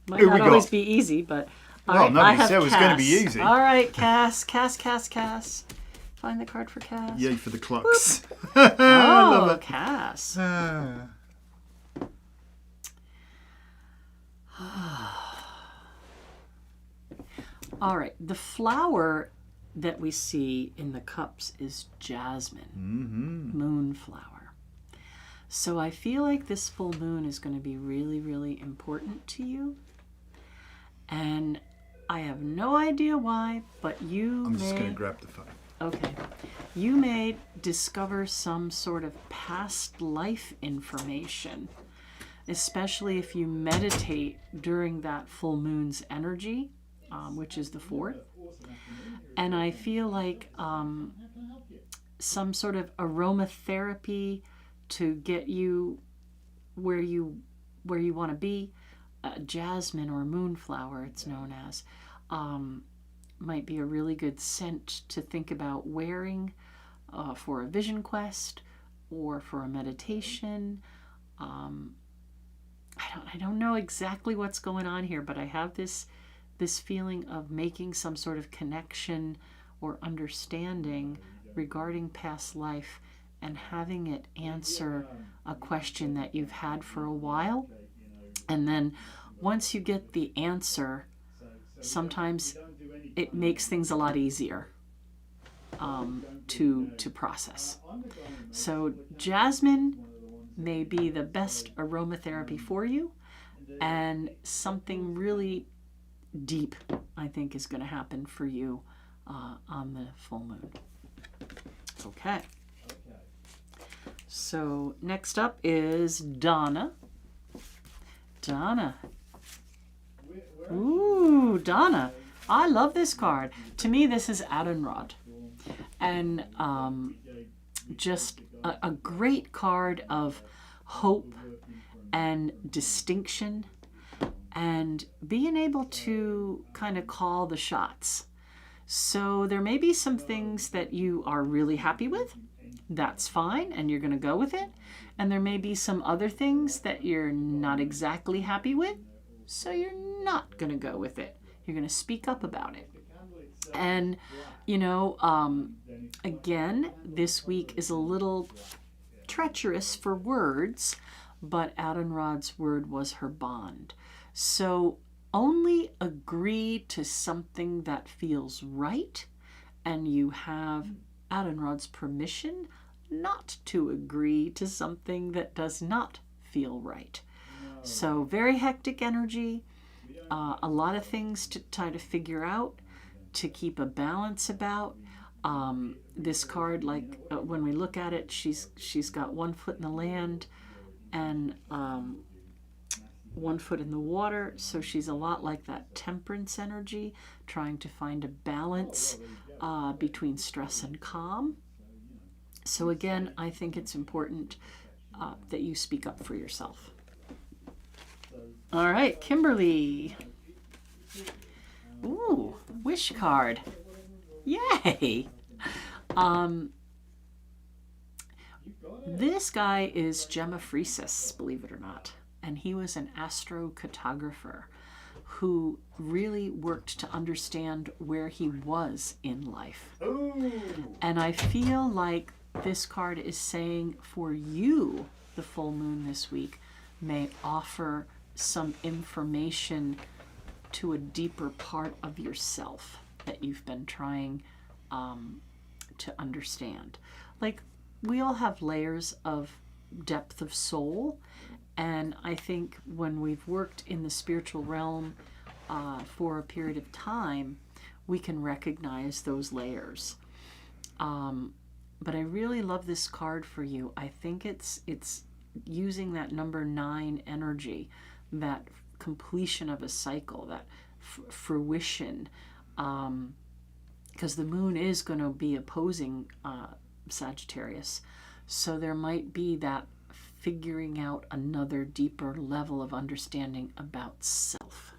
Might not always be easy, but... Nobody said it was going to be easy. All right, Cass. Find the card for Cass. Yay for the clocks. I love it. Cass. All right, the flower that we see in the cups is jasmine, moonflower. So I feel like this full moon is going to be really, really important to you. And I have no idea why, but I'm just going to grab the phone. Okay. You may discover some sort of past life information, especially if you meditate during that full moon's energy, which is the 4th. And I feel like some sort of aromatherapy to get you where you want to be, jasmine or moonflower, it's known as, might be a really good scent to think about wearing for a vision quest or for a meditation. I don't know exactly what's going on here, but I have this feeling of making some sort of connection or understanding regarding past life and having it answer a question that you've had for a while. And then once you get the answer, sometimes it makes things a lot easier. to process. So jasmine may be the best aromatherapy for you, and something really deep, I think, is going to happen for you on the full moon. Okay. So next up is Donna. Donna. Ooh, Donna. I love this card. To me, this is Adonrod. And just a great card of hope and distinction and being able to kind of call the shots. So there may be some things that you are really happy with. That's fine, and you're going to go with it. And there may be some other things that you're not exactly happy with, so you're not going to go with it. You're going to speak up about it. And, you know, again, this week is a little treacherous for words, but Adonrod's word was her bond. So only agree to something that feels right, and you have Adonrod's permission not to agree to something that does not feel right. So very hectic energy, a lot of things to try to figure out, to keep a balance about. This card, like when we look at it, she's got 1 foot in the land and 1 foot in the water. So she's a lot like that temperance energy, trying to find a balance between stress and calm. So again, I think it's important that you speak up for yourself. All right, Kimberly. Ooh, wish card. Yay! This guy is Gemma Freesis, believe it or not. And he was an astrocartographer who really worked to understand where he was in life. Ooh. And I feel like this card is saying for you, the full moon this week may offer some information to a deeper part of yourself that you've been trying to understand. Like, we all have layers of depth of soul, and I think when we've worked in the spiritual realm for a period of time, we can recognize those layers. But I really love this card for you. I think it's using that number 9 energy, that completion of a cycle, that fruition, because the moon is going to be opposing Sagittarius. So there might be that figuring out another deeper level of understanding about self.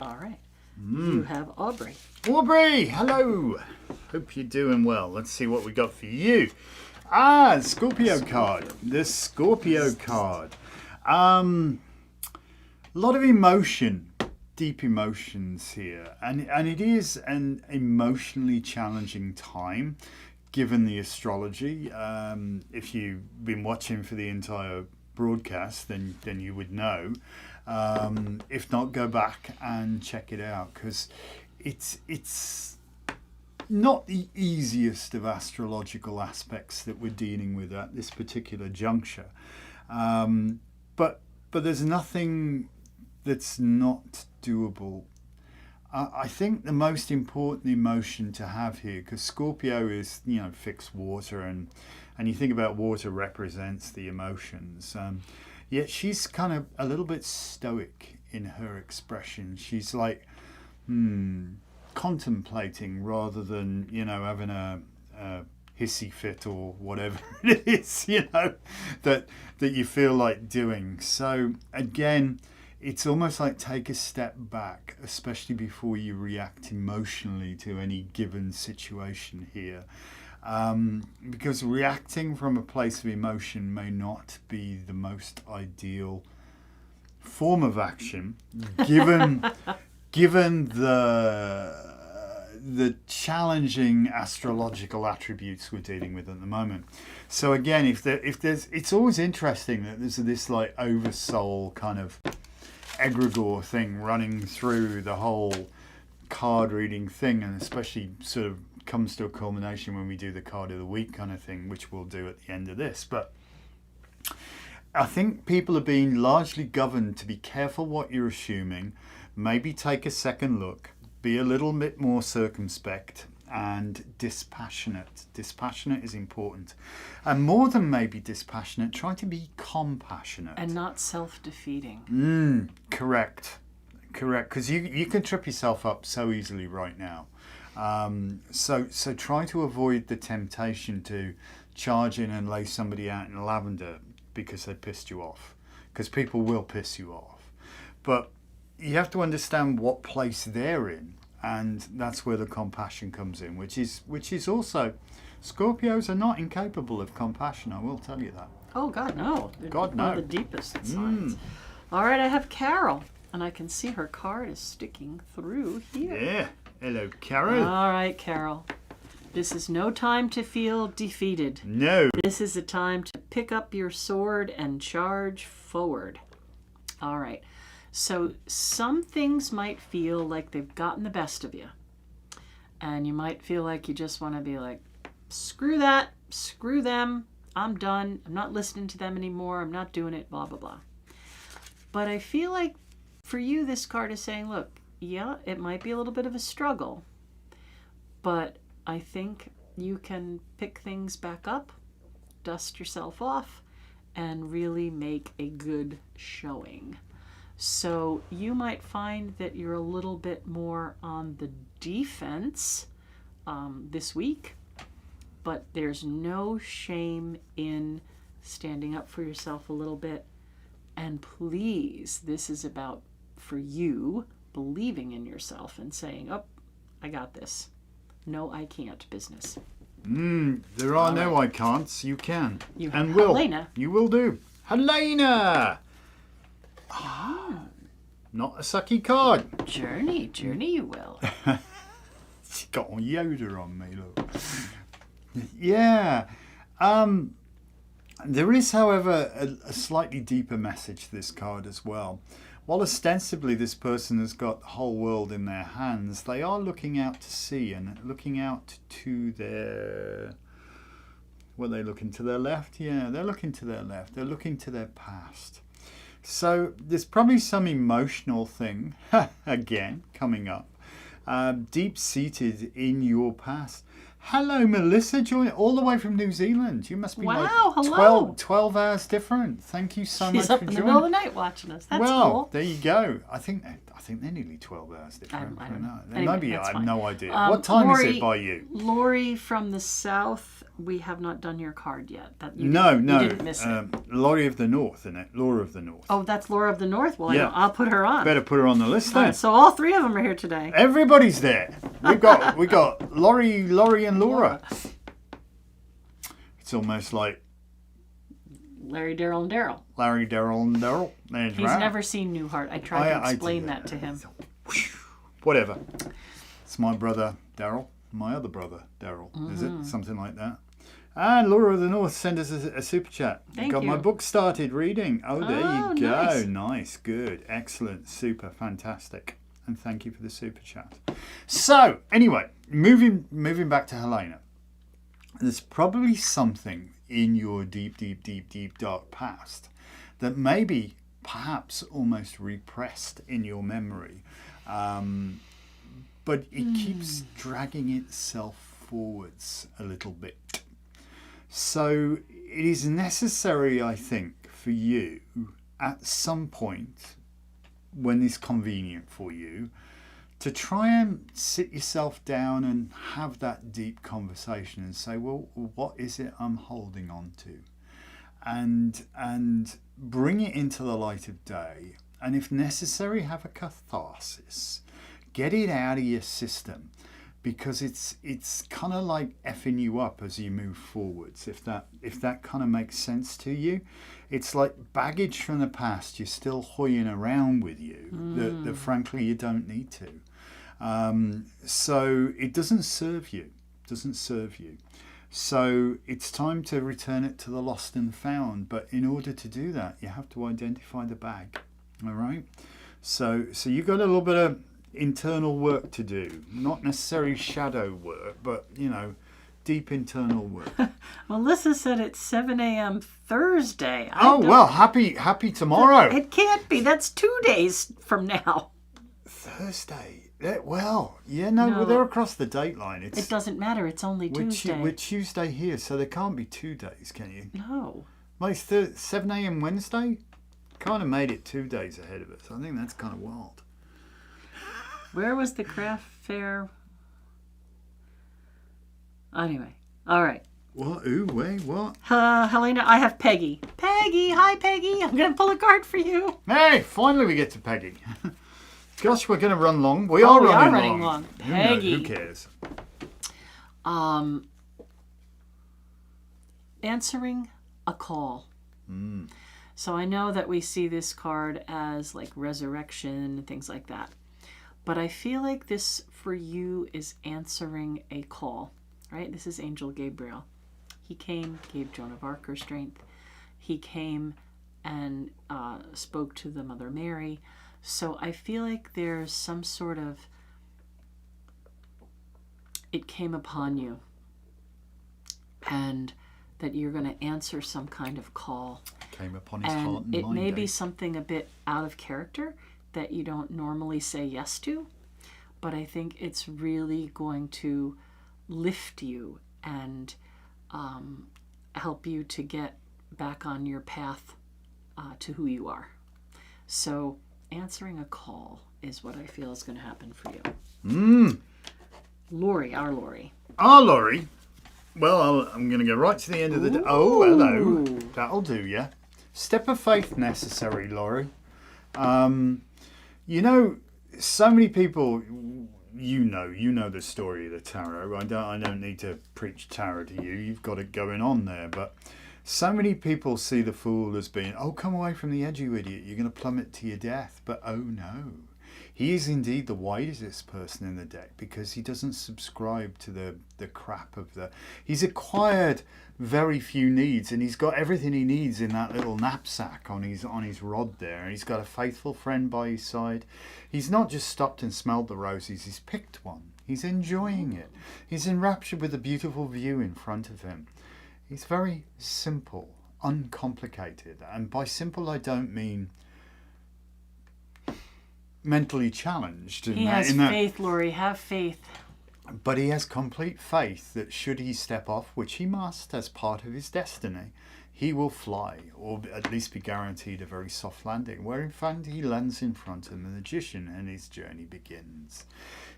All right. You have Aubrey. Aubrey, hello. Hope you're doing well. Let's see what we got for you. Scorpio card. The Scorpio card. A lot of emotion, deep emotions here. And it is an emotionally challenging time, given the astrology. If you've been watching for the entire broadcast, then you would know. If not, go back and check it out, because it's not the easiest of astrological aspects that we're dealing with at this particular juncture. But there's nothing that's not doable. I think the most important emotion to have here, because Scorpio is, fixed water, and you think about water represents the emotions. Yet she's kind of a little bit stoic in her expression. She's like contemplating rather than, having a hissy fit or whatever it is, that you feel like doing. So again, it's almost like take a step back, especially before you react emotionally to any given situation here. Because reacting from a place of emotion may not be the most ideal form of action, given the challenging astrological attributes we're dealing with at the moment. So again, if there's, it's always interesting that there's this like oversoul kind of egregore thing running through the whole card reading thing, and especially sort of comes to a culmination when we do the card of the week kind of thing, which we'll do at the end of this. But I think people are being largely governed to be careful what you're assuming, maybe take a second look, be a little bit more circumspect and dispassionate. Dispassionate is important. And more than maybe dispassionate, try to be compassionate. And not self-defeating. Correct. Because you can trip yourself up so easily right now. So try to avoid the temptation to charge in and lay somebody out in lavender because they pissed you off. Because people will piss you off. But you have to understand what place they're in. And that's where the compassion comes in, which is also, Scorpios are not incapable of compassion, I will tell you that. Oh, God, no. God, no. One of the deepest signs. All right, I have Carol, and I can see her card is sticking through here. Yeah. Hello, Carol. All right, Carol. This is no time to feel defeated. No. This is a time to pick up your sword and charge forward. All right. So some things might feel like they've gotten the best of you. And you might feel like you just want to be like, screw that, screw them, I'm done, I'm not listening to them anymore, I'm not doing it, blah, blah, blah. But I feel like for you, this card is saying, look, yeah, it might be a little bit of a struggle, but I think you can pick things back up, dust yourself off, and really make a good showing. So you might find that you're a little bit more on the defense this week, but there's no shame in standing up for yourself a little bit. And please, this is about, for you, believing in yourself and saying, oh, I got this. No, I can't business. There are no I can'ts. You can. You have and will. Helena. You will do. Helena! Not a sucky card. Journey you will. She's got on Yoda on me, look. Yeah. There is, however, a slightly deeper message to this card as well. While ostensibly this person has got the whole world in their hands, they are looking out to sea and looking out to their... Were they looking to their left? Yeah, they're looking to their left. They're looking to their past. So there's probably some emotional thing, again, coming up, deep-seated in your past. Hello, Melissa, join all the way from New Zealand. You must be hello. 12 hours different. Thank you so much She's up for in the joining. middle of the night watching us. That's cool. There you go. I think they're nearly 12 hours different. I don't know. Maybe Anyway, I have fine. no idea. What time is Lori, it by you? Lori from the south, we have not done your card yet. You didn't miss it. Laurie of the North, isn't it? Laura of the North. Oh, that's Laura of the North? Well, Yeah. I'll put her on. Better put her on the list then. So all three of them are here today. Everybody's there. We got Laurie, and Laura. It's almost like Larry, Daryl, and Daryl. Larry, Daryl, and Daryl. That's He's right. never seen Newhart. I tried to explain that to him. Whatever. It's my brother Daryl, my other brother Daryl. Is it something like that? And Laura of the North sent us a super chat. Thank Got you. my book started reading. Oh, there you go. Nice. Nice, good, excellent, super, fantastic. And thank you for the super chat. So, anyway, moving back to Helena. There's probably something in your deep, dark past that maybe, perhaps, almost repressed in your memory. But it keeps dragging itself forwards a little bit. So it is necessary, I think, for you at some point when it's convenient for you to try and sit yourself down and have that deep conversation and say, well, what is it I'm holding on to? And bring it into the light of day. And if necessary, have a catharsis. Get it out of your system, because it's kind of like effing you up as you move forwards. If that kind of makes sense to you, it's like baggage from the past you're still hoying around with you that frankly you don't need to. So it doesn't serve you. So it's time to return it to the lost and found. But in order to do that, you have to identify the bag. All right. So you got a little bit of internal work to do. Not necessarily shadow work, but, you know, deep internal work. Melissa said it's 7 a.m. Thursday. Well, happy tomorrow. It can't be. That's 2 days from now. Thursday. Well, yeah, no, they're across the date line. It doesn't matter. It's only Tuesday. We're Tuesday here, so there can't be 2 days, can you? No. Well, it's 7 a.m. Wednesday. Kind of made it 2 days ahead of us. I think that's kind of wild. Where was the craft fair? Anyway, all right. What? Ooh, wait, what? Helena, I have Peggy. Peggy, hi Peggy. I'm going to pull a card for you. Hey, finally we get to Peggy. Gosh, we're going to run long. We are running long. Peggy. Who cares? Answering a call. So I know that we see this card as like resurrection and things like that. But I feel like this for you is answering a call, right? This is Angel Gabriel. He came, gave Joan of Arc her strength. He came and spoke to the Mother Mary. So I feel like there's some sort of, it came upon you and that you're going to answer some kind of call. Came upon his heart and mind. It may be something a bit out of character that you don't normally say yes to, but I think it's really going to lift you and help you to get back on your path to who you are. So answering a call is what I feel is going to happen for you. Lori, our Lori. Our Lori. Well, I'm going to go right to the end of the day. Oh, hello. That'll do, yeah. Step of faith necessary, Lori. You know, so many people, you know the story of the tarot. I don't need to preach tarot to you. You've got it going on there. But so many people see the Fool as being, oh, come away from the edge, you idiot. You're going to plummet to your death. But oh, no. He is indeed the wisest person in the deck because he doesn't subscribe to the crap of the... He's acquired very few needs and he's got everything he needs in that little knapsack on his rod there. He's got a faithful friend by his side. He's not just stopped and smelled the roses, he's picked one. He's enjoying it. He's enraptured with the beautiful view in front of him. He's very simple, uncomplicated. And by simple I don't mean mentally challenged. He has faith, Lori. Have faith. But he has complete faith that should he step off, which he must as part of his destiny, he will fly, or at least be guaranteed a very soft landing, where in fact he lands in front of the magician and his journey begins.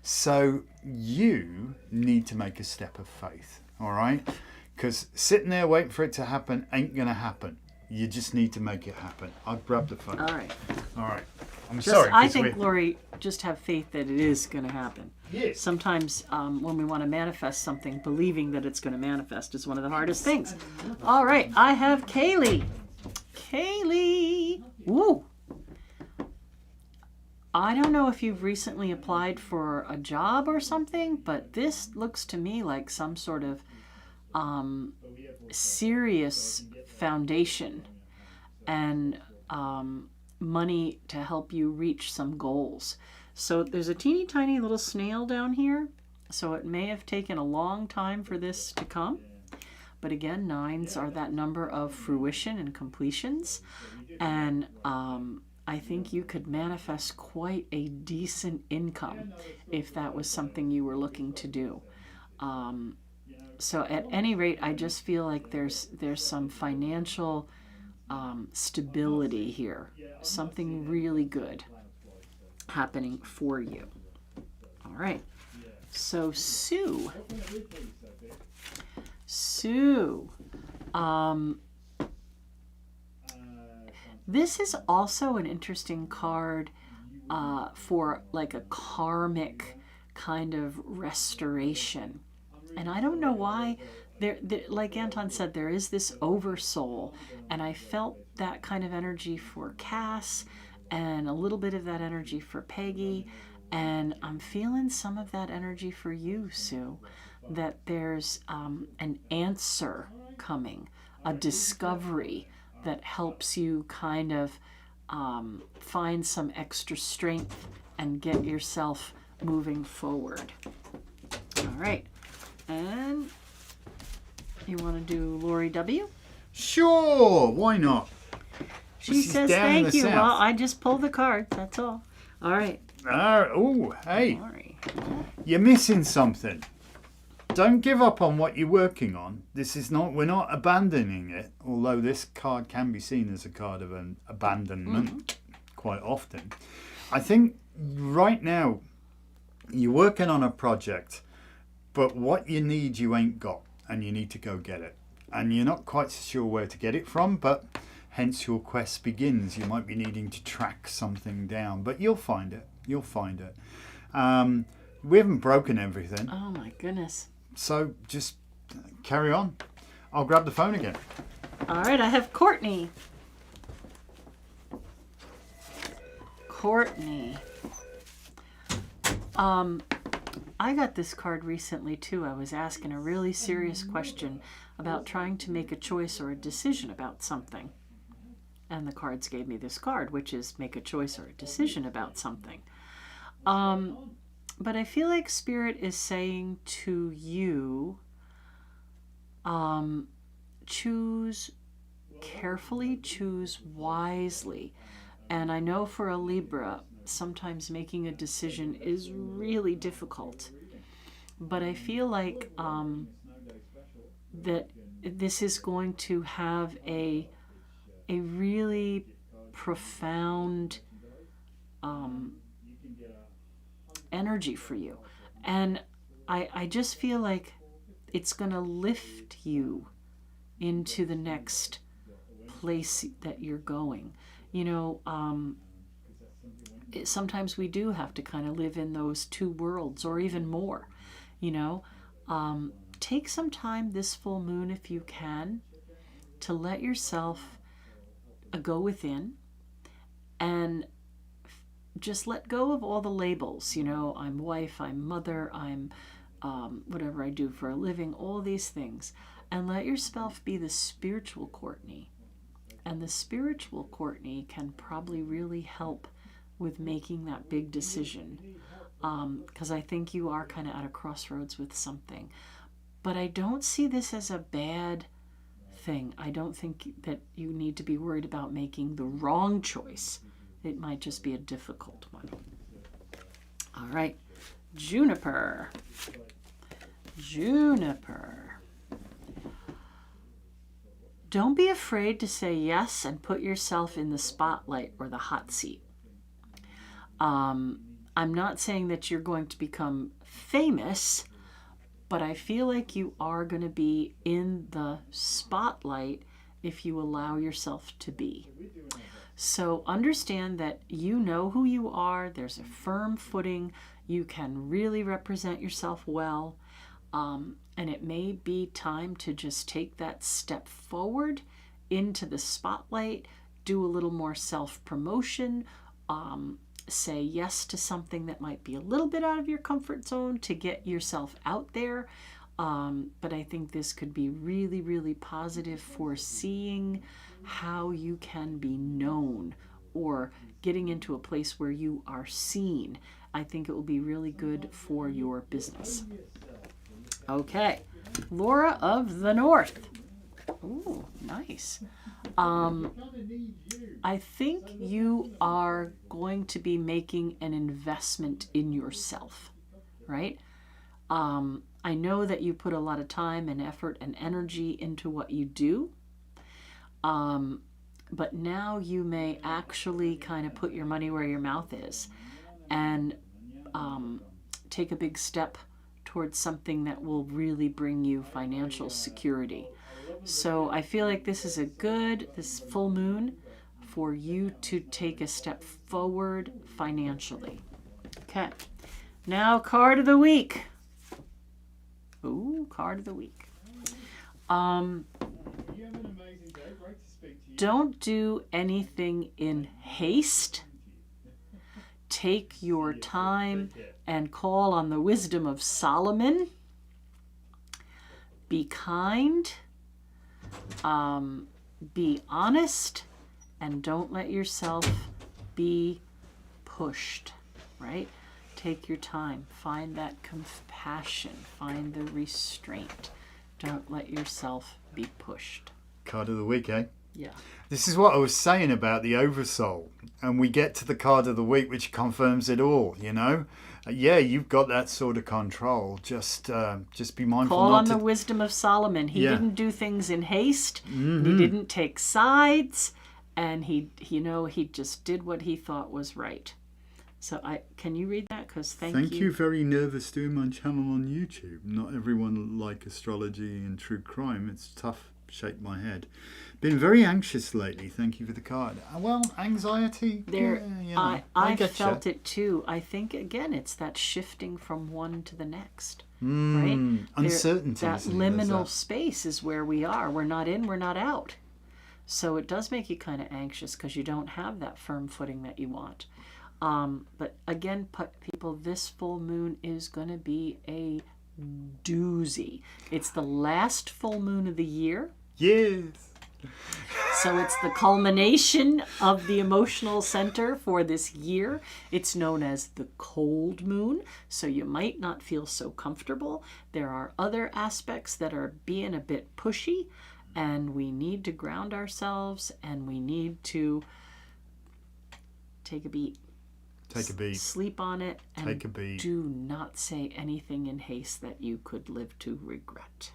So you need to make a step of faith, all right? Because sitting there waiting for it to happen ain't going to happen. You just need to make it happen. I'll grab the phone. All right. I'm sorry. I think, Lori, just have faith that it is going to happen. Yes. Sometimes when we want to manifest something, believing that it's going to manifest is one of the hardest things. All right. I have Kaylee. Kaylee. Woo. I don't know if you've recently applied for a job or something, but this looks to me like some sort of serious foundation and money to help you reach some goals. So there's a teeny tiny little snail down here, so it may have taken a long time for this to come. But again, 9s are that number of fruition and completions, and I think you could manifest quite a decent income if that was something you were looking to do. So at any rate, I just feel like there's some financial stability here, something really good happening for you. All right. So Sue. This is also an interesting card for like a karmic kind of restoration. And I don't know why, there, like Anton said, there is this oversoul. And I felt that kind of energy for Cass and a little bit of that energy for Peggy. And I'm feeling some of that energy for you, Sue, that there's an answer coming, a discovery that helps you kind of find some extra strength and get yourself moving forward. All right. And you want to do Lori W? Sure, why not? She says thank you. Well, I just pulled the card. That's all. All right. Oh, hey. Lori. You're missing something. Don't give up on what you're working on. We're not abandoning it, although this card can be seen as a card of an abandonment quite often. I think right now you're working on a project, but what you need you ain't got, and you need to go get it. And you're not quite sure where to get it from, but hence your quest begins. You might be needing to track something down, but you'll find it. You'll find it. We haven't broken everything. Oh my goodness. So just carry on. I'll grab the phone again. All right, I have Courtney. Courtney. I got this card recently too. I was asking a really serious question about trying to make a choice or a decision about something. And the cards gave me this card, which is make a choice or a decision about something. But I feel like Spirit is saying to you, choose carefully, choose wisely. And I know for a Libra, sometimes making a decision is really difficult. But I feel like that this is going to have a really profound energy for you. And I just feel like it's going to lift you into the next place that you're going. You know, sometimes we do have to kind of live in those two worlds or even more, you know. Take some time this full moon, if you can, to let yourself go within and just let go of all the labels. You know, I'm wife, I'm mother, I'm whatever I do for a living, all these things. And let yourself be the spiritual Courtney. And the spiritual Courtney can probably really help with making that big decision. Because I think you are kind of at a crossroads with something. But I don't see this as a bad thing. I don't think that you need to be worried about making the wrong choice. It might just be a difficult one. All right. Juniper. Juniper. Don't be afraid to say yes and put yourself in the spotlight or the hot seat. I'm not saying that you're going to become famous, but I feel like you are going to be in the spotlight if you allow yourself to be. So understand that you know who you are. There's a firm footing. You can really represent yourself well. And it may be time to just take that step forward into the spotlight, do a little more self-promotion, say yes to something that might be a little bit out of your comfort zone to get yourself out there. But I think this could be really, really positive for seeing how you can be known or getting into a place where you are seen. I think it will be really good for your business. Okay, Laura of the North. Ooh, nice. I think you are going to be making an investment in yourself, right? I know that you put a lot of time and effort and energy into what you do, but now you may actually kind of put your money where your mouth is and take a big step towards something that will really bring you financial security. So I feel like this is this full moon for you to take a step forward financially. Okay, now card of the week. Ooh, card of the week. Don't do anything in haste. Take your time and call on the wisdom of Solomon. Be kind. Be honest. And don't let yourself be pushed. right? Take your time. Find that compassion. Find the restraint. Don't let yourself be pushed. Card of the week, eh? Yeah. This is what I was saying about the oversoul. And we get to the card of the week, which confirms it all, you know? Yeah, you've got that sort of control. Just be mindful Call not on to... the wisdom of Solomon. He Yeah. didn't do things in haste. He didn't take sides. And he just did what he thought was right. So can you read that? Because thank you. Very nervous doing my channel on YouTube. Not everyone like astrology and true crime. It's tough. Shake my head. Been very anxious lately. Thank you for the card. Well, anxiety. There, yeah, you know, I get felt ya. it too. I think again, it's that shifting from one to the next. Right? Uncertainty. That isn't it? There's liminal that. space is where we are. We're not in. We're not out. So it does make you kind of anxious because you don't have that firm footing that you want. But again, people, this full moon is going to be a doozy. It's the last full moon of the year. Yes. So it's the culmination of the emotional center for this year. It's known as the cold moon, so you might not feel so comfortable. There are other aspects that are being a bit pushy, and we need to ground ourselves, and we need to take a beat. Take a beat. Sleep on it, and Take a beat. do not say anything in haste that you could live to regret.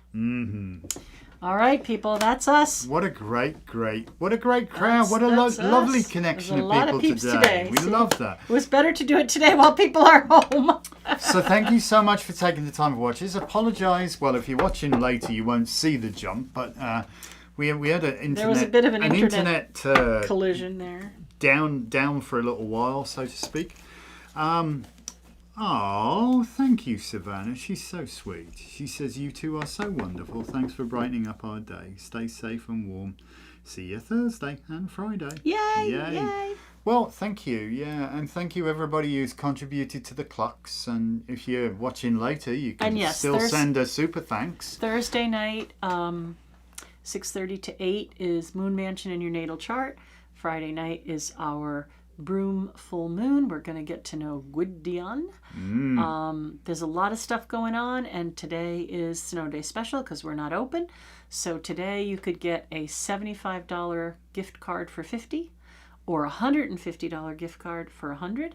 All right, people, that's us. What a great crowd. What a That's lovely us. connection There's a of lot people of peeps today. We See? love that. It was better to do it today while people are home. So thank you so much for taking the time to watch this. Apologise. Well, if you're watching later, you won't see the jump, but we had an internet. There was a bit of an internet internet collision there. down for a little while, so to speak. Oh, thank you, Savannah. She's so sweet. She says, you two are so wonderful. Thanks for brightening up our day. Stay safe and warm. See you Thursday and Friday. Yay! Yay! Well, thank you. Yeah, and thank you everybody who's contributed to the clocks. And if you're watching later, you can still send a super thanks. Thursday night, 6:30 to 8 is Moon Mansion in your natal chart. Friday night is our Broom full moon. We're going to get to know Gwydion. There's a lot of stuff going on, and today is Snow Day special because we're not open. So today you could get a $75 gift card for $50 or a $150 gift card for $100.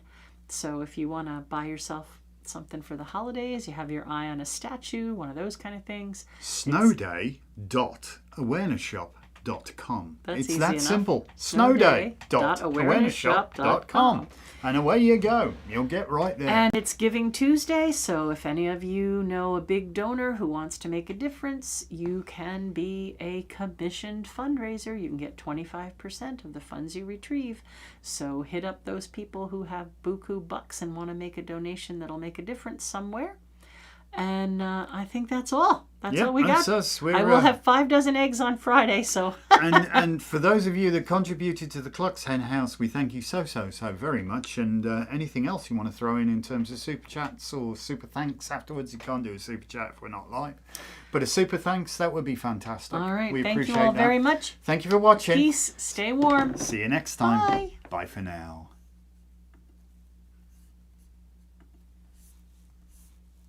So if you want to buy yourself something for the holidays, you have your eye on a statue, one of those kind of things. Snowday.awarenessshop.com. That's it's easy that enough. simple. Snowday.awarenessshop.com. And away you go. You'll get right there. And it's Giving Tuesday, so if any of you know a big donor who wants to make a difference, you can be a commissioned fundraiser. You can get 25% of the funds you retrieve. So hit up those people who have buku bucks and want to make a donation that'll make a difference somewhere. And I think that's all. That's all we got. Us. I will have 5 dozen eggs on Friday. So and for those of you that contributed to the Clocks Hen House, we thank you so very much. And anything else you want to throw in terms of super chats or super thanks afterwards, you can't do a super chat if we're not live. But a super thanks, that would be fantastic. all right. We Thank appreciate you all that. very much. Thank you for watching. Peace. Stay warm. See you next time. Bye. Bye for now.